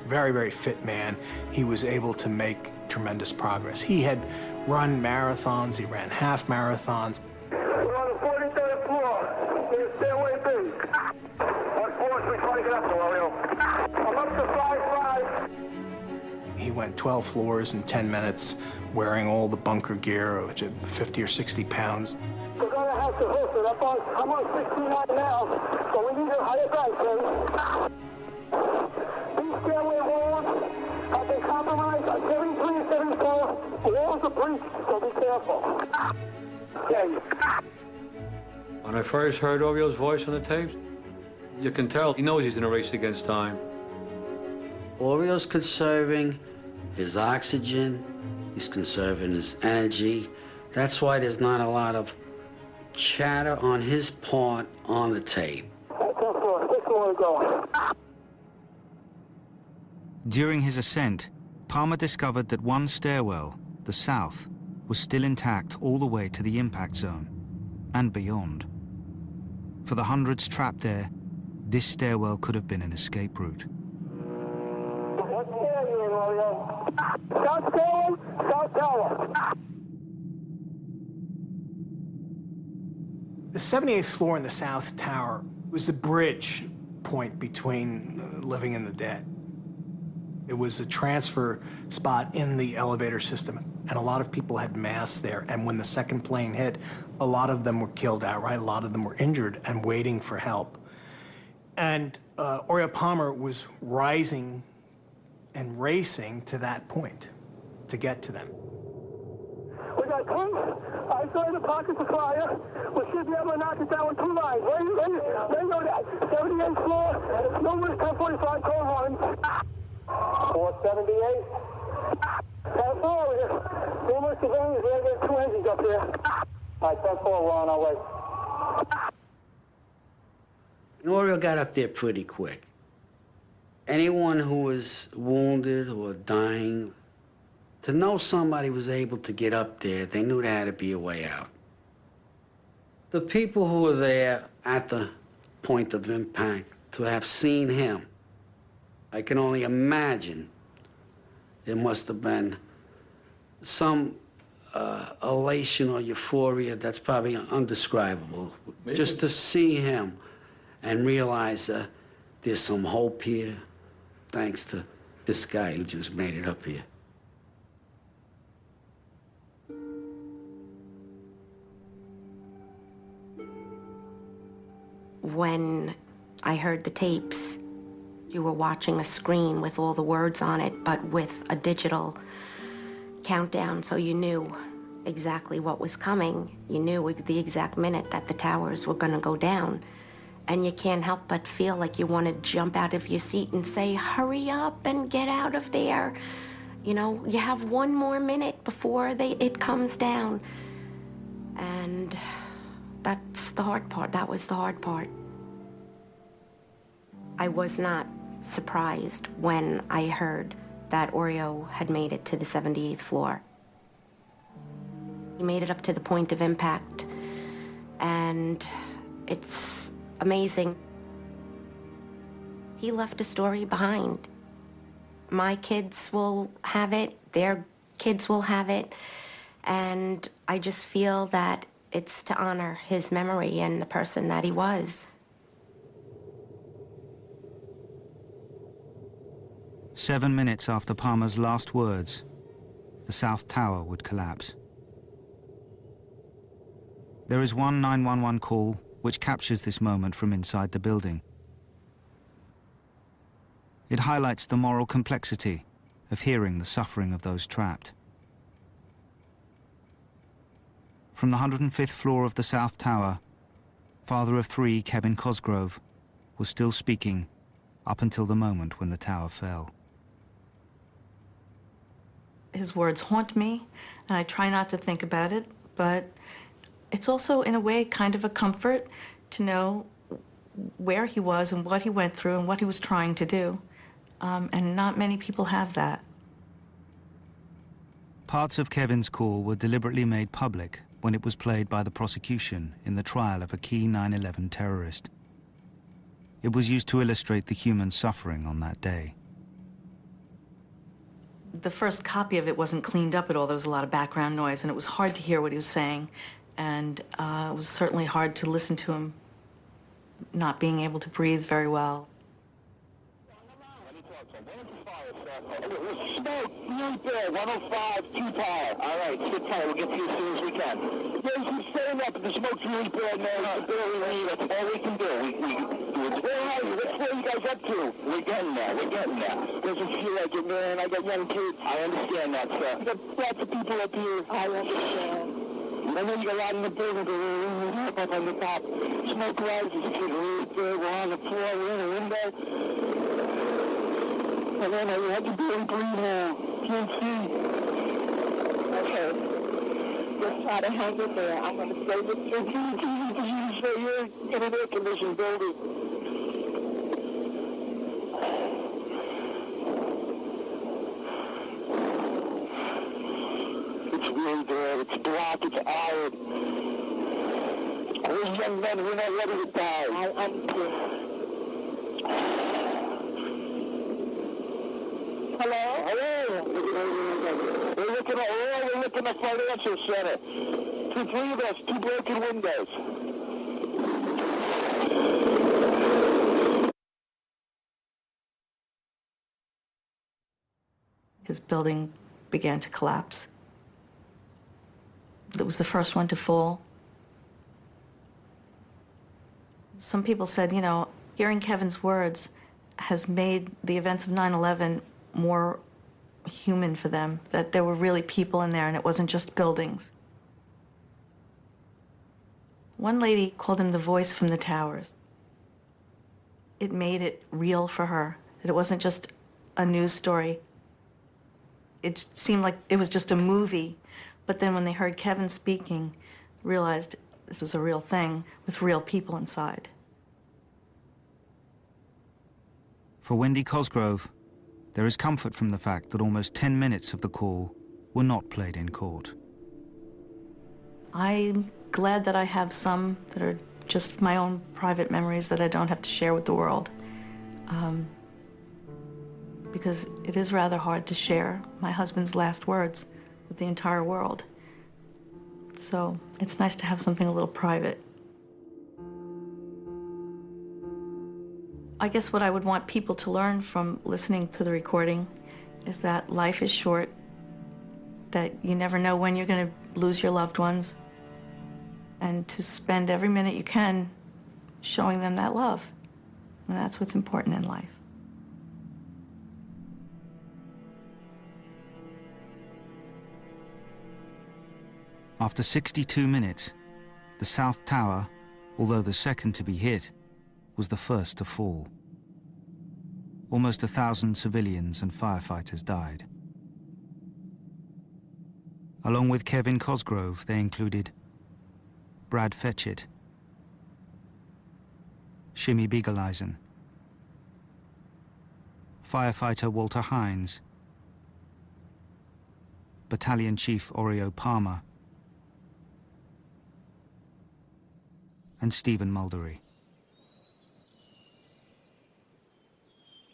very, very fit man, he was able to make tremendous progress. He had run marathons, he ran half marathons. We're on the 43rd floor. There's stairway B. What floor should we try to get up to, Oreo? I'm up to 5'5". He went 12 floors in 10 minutes, wearing all the bunker gear, which is 50 or 60 pounds. We're going to have to host it. I'm on 69 now, so we need a higher bank, please. These stairway walls have been compromised on 73 and 74. The walls are breached, so be careful. Okay. When I first heard Oreo's voice on the tapes, you can tell he knows he's in a race against time. Oreo's conserving his oxygen, he's conserving his energy. That's why there's not a lot of chatter on his part on the tape. During his ascent, Palmer discovered that one stairwell, the south, was still intact all the way to the impact zone and beyond. For the hundreds trapped there, this stairwell could have been an escape route. What stair are you in, Oreo? South Tower, South Tower. The 78th floor in the South Tower was the bridge point between living and the dead. It was a transfer spot in the elevator system, and a lot of people had mass there. And when the second plane hit, a lot of them were killed outright, a lot of them were injured and waiting for help. And Oreo Palmer was rising and racing to that point to get to them. We got two isolated pockets of fire. We should be able to knock it down with 2 lines. Where you know that? 78th floor, numerous 1045 code lines. 478. That's all here. Numerous civilians, we have 2 engines up here. All right, 10-4, we're on our way. Oreo got up there pretty quick. Anyone who was wounded or dying, to know somebody was able to get up there, they knew there had to be a way out. The people who were there at the point of impact, to have seen him, I can only imagine there must have been some elation or euphoria that's probably undescribable. Maybe. Just to see him and realize there's some hope here, thanks to this guy who just made it up here. When I heard the tapes, you were watching a screen with all the words on it, but with a digital countdown, so you knew exactly what was coming. You knew the exact minute that the towers were going to go down. And you can't help but feel like you want to jump out of your seat and say, hurry up and get out of there. You know, you have one more minute before it comes down. And that's the hard part. That was the hard part. I was not surprised when I heard that Oreo had made it to the 78th floor. He made it up to the point of impact, and it's amazing. He left a story behind. My kids will have it, their kids will have it, and I just feel that it's to honor his memory and the person that he was. 7 minutes after Palmer's last words, the South Tower would collapse. There is one 911 call which captures this moment from inside the building. It highlights the moral complexity of hearing the suffering of those trapped. From the 105th floor of the South Tower, father of three, Kevin Cosgrove, was still speaking up until the moment when the tower fell. His words haunt me, and I try not to think about it, but it's also, in a way, kind of a comfort to know where he was and what he went through and what he was trying to do. And not many people have that. Parts of Kevin's call were deliberately made public when it was played by the prosecution in the trial of a key 9/11 terrorist. It was used to illustrate the human suffering on that day. The first copy of it wasn't cleaned up at all. There was a lot of background noise, and it was hard to hear what he was saying. And it was certainly hard to listen to him not being able to breathe very well. Smoke, right there, 105, 2 power. All right, sit tight. We'll get to you as soon as we can. There's some staying up, the smoke's really bad, man. It's barely leave. That's all we can do. Where are you? What floor are you guys up to? We're getting there. We're getting there. Doesn't feel like it, man. I got young kids. I understand that, sir. You got lots of people up here. I understand. I know you got a lot in the building, but we're up on the top. Smoke rises, it's really good. We're on the floor. We're in a window. And then I had to barely breathe now. Can't see. Okay. Just try to hang in there. I'm going to stay with you. You say you're in an air-conditioned building. It's really bad. It's black. It's arid. We're young men. We're not ready to die. I'm good. Hello? Hello? We're looking at financial center. 3 of us, 2 broken windows. His building began to collapse. It was the first one to fall. Some people said, you know, hearing Kevin's words has made the events of 9/11 more human for them, that there were really people in there and it wasn't just buildings. One lady called him the voice from the towers. It made it real for her, that it wasn't just a news story. It seemed like it was just a movie, but then when they heard Kevin speaking, realized this was a real thing with real people inside. For Wendy Cosgrove, there is comfort from the fact that almost 10 minutes of the call were not played in court. I'm glad that I have some that are just my own private memories that I don't have to share with the world. Because it is rather hard to share my husband's last words with the entire world. So it's nice to have something a little private. I guess what I would want people to learn from listening to the recording is that life is short, that you never know when you're going to lose your loved ones, and to spend every minute you can showing them that love. And that's what's important in life. After 62 minutes, the South Tower, although the second to be hit, was the first to fall. Almost 1,000 civilians and firefighters died. Along with Kevin Cosgrove, they included Brad Fetchit, Shimmy Biegeleisen, firefighter Walter Hines, Battalion Chief Oreo Palmer, and Stephen Muldery.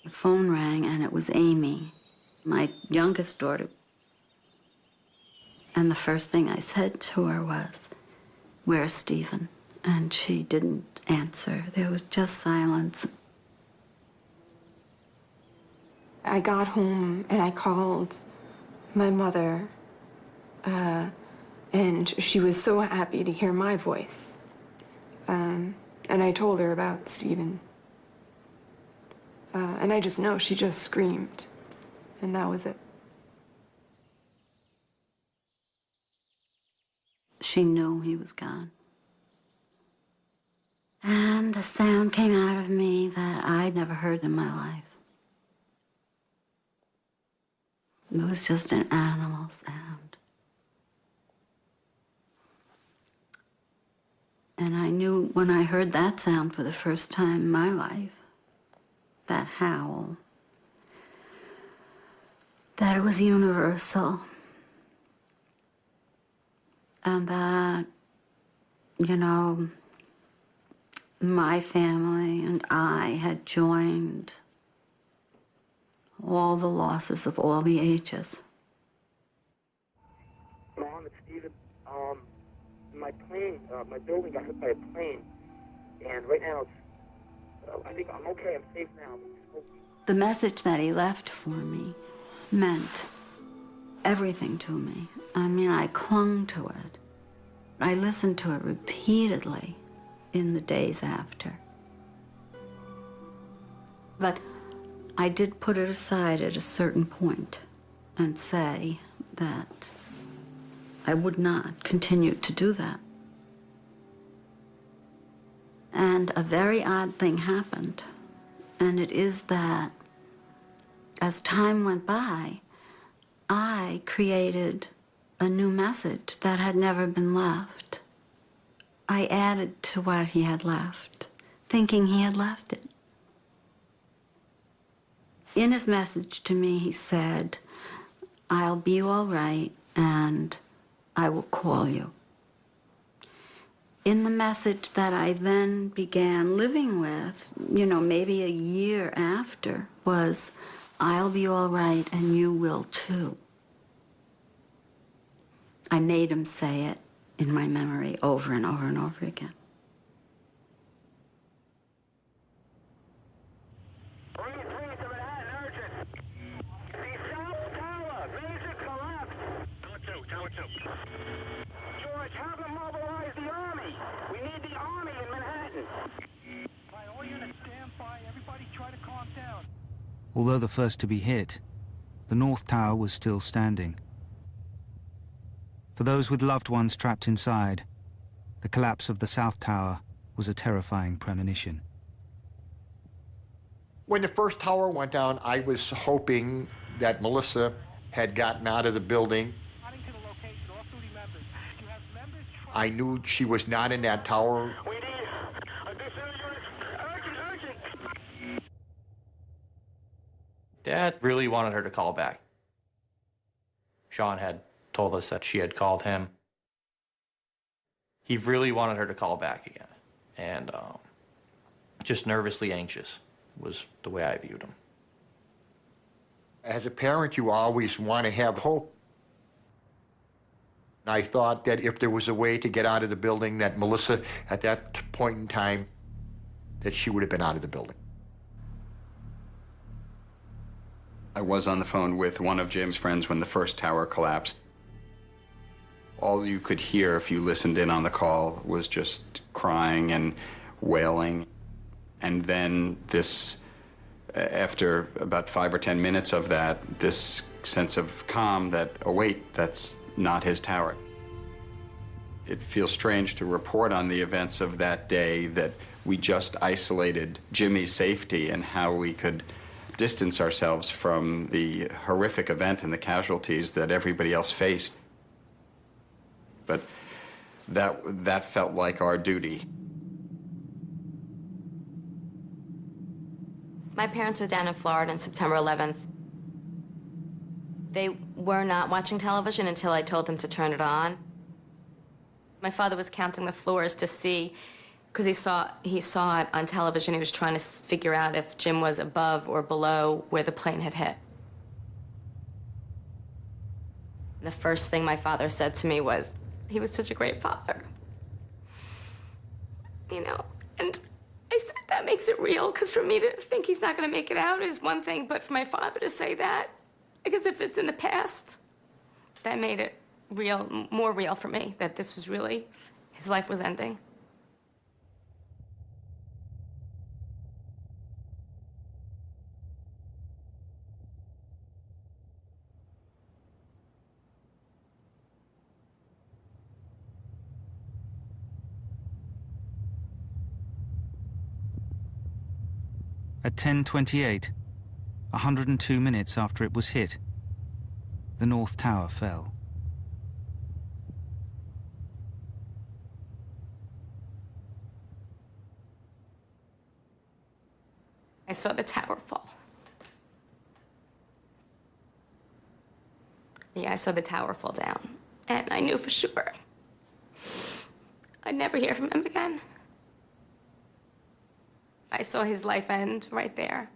The phone rang, and it was Amy, my youngest daughter. And the first thing I said to her was, "Where's Stephen?" And she didn't answer. There was just silence. I got home and I called my mother, and she was so happy to hear my voice. And I told her about Stephen. And I just know she just screamed, and that was it. She knew he was gone. And a sound came out of me that I'd never heard in my life. It was just an animal sound. And I knew when I heard that sound for the first time in my life, that howl, that it was universal. And that, you know, my family and I had joined all the losses of all the ages. Mom, it's Stephen. My plane, my building got hit by a plane, and right now it's, I think I'm okay, I'm safe now. The message that he left for me meant everything to me. I mean, I clung to it. I listened to it repeatedly in the days after. But I did put it aside at a certain point and say that I would not continue to do that. And a very odd thing happened, and it is that as time went by, I created a new message that had never been left. I added to what he had left, thinking he had left it. In his message to me, he said, "I'll be all right, and I will call you." In the message that I then began living with, you know, maybe a year after, was, "I'll be all right, and you will too." I made him say it in my memory over and over and over again. George, have them mobilize the army. We need the army in Manhattan. All units stand by. Everybody try to calm down. Although the first to be hit, the North Tower was still standing. For those with loved ones trapped inside, the collapse of the South Tower was a terrifying premonition. When the first tower went down, I was hoping that Melissa had gotten out of the building. I knew she was not in that tower. Dad really wanted her to call back. Sean had told us that she had called him. He really wanted her to call back again. And just nervously anxious was the way I viewed him. As a parent, you always want to have hope. I thought that if there was a way to get out of the building, that Melissa, at that point in time, that she would have been out of the building. I was on the phone with one of Jim's friends when the first tower collapsed. All you could hear if you listened in on the call was just crying and wailing. And then this, after about 5 or 10 minutes of that, this sense of calm that, oh wait, that's not his tower. It feels strange to report on the events of that day, that we just isolated Jimmy's safety and how we could distance ourselves from the horrific event and the casualties that everybody else faced. But that felt like our duty. My parents were down in Florida on September 11th. They were not watching television until I told them to turn it on. My father was counting the floors to see, because he saw it on television. He was trying to figure out if Jim was above or below where the plane had hit. The first thing my father said to me was, he was such a great father. You know, and I said, that makes it real, because for me to think he's not going to make it out is one thing, but for my father to say that, because if it's in the past, that made it real, more real for me, that this was really, his life was ending. At 10:28, 102 minutes after it was hit, the North Tower fell. I saw the tower fall. Yeah, I saw the tower fall down. And I knew for sure I'd never hear from him again. I saw his life end right there.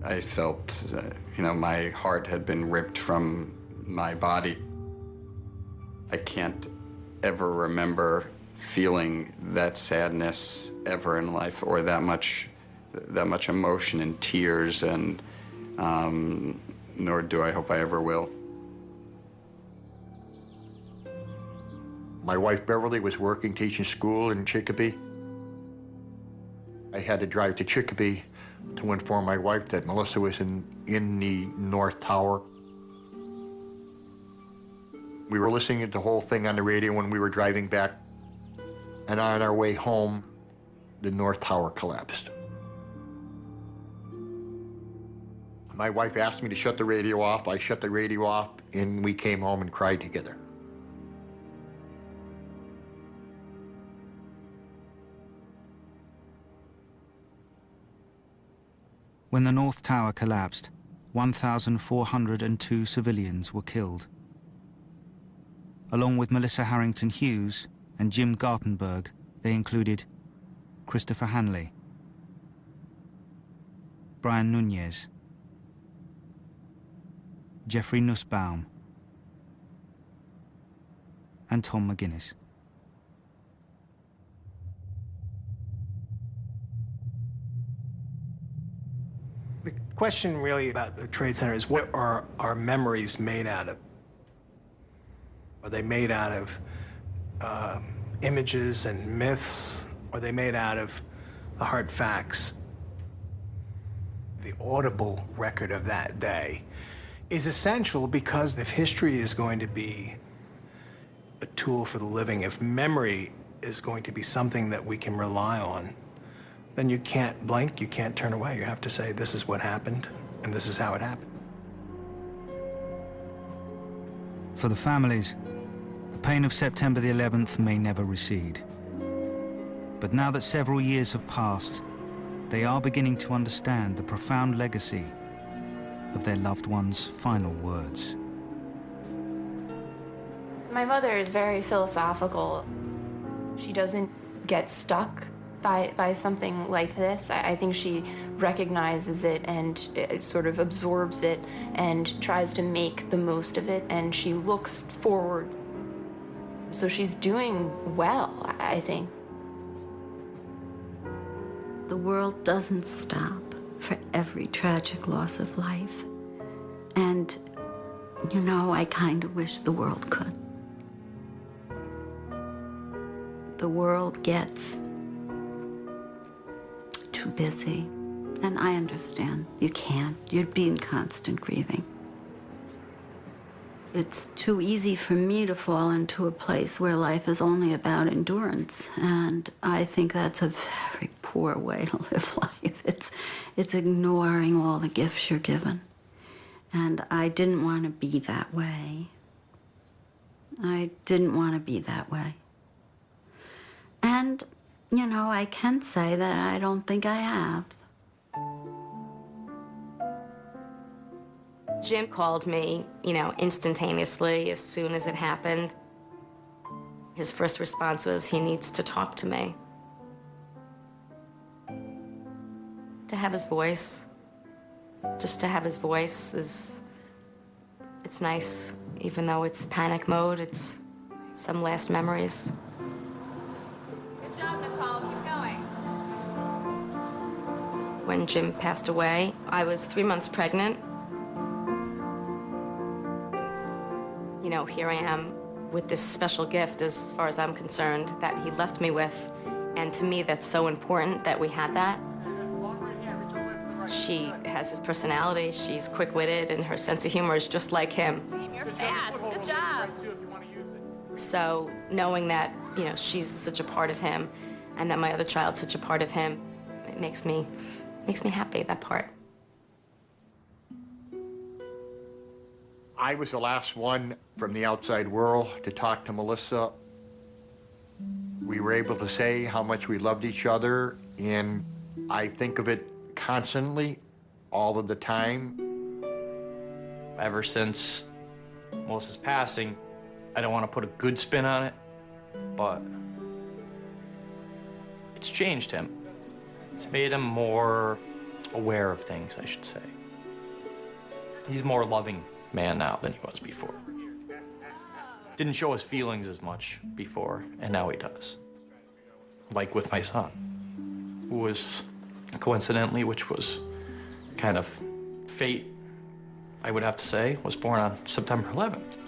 I felt, you know, my heart had been ripped from my body. I can't ever remember feeling that sadness ever in life, or that much emotion and tears, and nor do I hope I ever will. My wife Beverly was working, teaching school in Chicopee. I had to drive to Chicopee to inform my wife that Melissa was in the North Tower. We were listening to the whole thing on the radio when we were driving back, and on our way home, the North Tower collapsed. My wife asked me to shut the radio off. I shut the radio off, and we came home and cried together. When the North Tower collapsed, 1,402 civilians were killed. Along with Melissa Harrington Hughes and Jim Gartenberg, they included Christopher Hanley, Brian Nunez, Jeffrey Nussbaum, and Tom McGuinness. The question really about the Trade Center is, what are our memories made out of? Are they made out of images and myths? Are they made out of the hard facts? The audible record of that day is essential, because if history is going to be a tool for the living, if memory is going to be something that we can rely on, then you can't blink, you can't turn away. You have to say, this is what happened, and this is how it happened. For the families, the pain of September the 11th may never recede. But now that several years have passed, they are beginning to understand the profound legacy of their loved one's final words. My mother is very philosophical. She doesn't get stuck by something like this. I think she recognizes it and it sort of absorbs it and tries to make the most of it, and she looks forward. So she's doing well, I think. The world doesn't stop for every tragic loss of life. And, you know, I kind of wish the world could. The world gets too busy, And I understand. You can't. You'd be in constant grieving. It's too easy for me to fall into a place where life is only about endurance. And I think that's a very poor way to live life. It's ignoring all the gifts you're given. And I didn't want to be that way. I didn't want to be that way. And, you know, I can say that I don't think I have. Jim called me, you know, instantaneously as soon as it happened. His first response was, he needs to talk to me. To have his voice, just to have his voice it's nice. Even though it's panic mode, it's some last memories. Good job, Nicole. Keep going. When Jim passed away, I was 3 months pregnant. You know, here I am with this special gift, as far as I'm concerned, that he left me with. And to me, that's so important that we had that. She has his personality, she's quick-witted, and her sense of humor is just like him. You're fast. Good job. So knowing that, you know, she's such a part of him, and that my other child's such a part of him, it makes me happy, that part. I was the last one from the outside world to talk to Melissa. We were able to say how much we loved each other, and I think of it constantly, all of the time. Ever since Melissa's passing, I don't want to put a good spin on it, but it's changed him. It's made him more aware of things, I should say. He's a more loving man now than he was before. Didn't show his feelings as much before, and now he does. Like with my son, who was, coincidentally, which was kind of fate, I would have to say, was born on September 11th.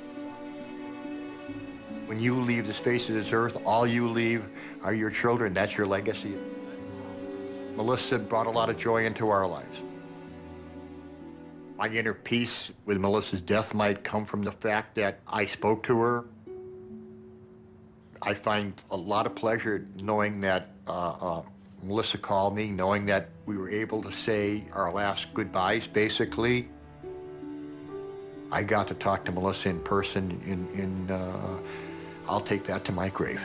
When you leave the face of this earth, all you leave are your children. That's your legacy. Melissa brought a lot of joy into our lives. My inner peace with Melissa's death might come from the fact that I spoke to her. I find a lot of pleasure knowing that Melissa called me, knowing that we were able to say our last goodbyes, basically. I got to talk to Melissa in person, and I'll take that to my grave.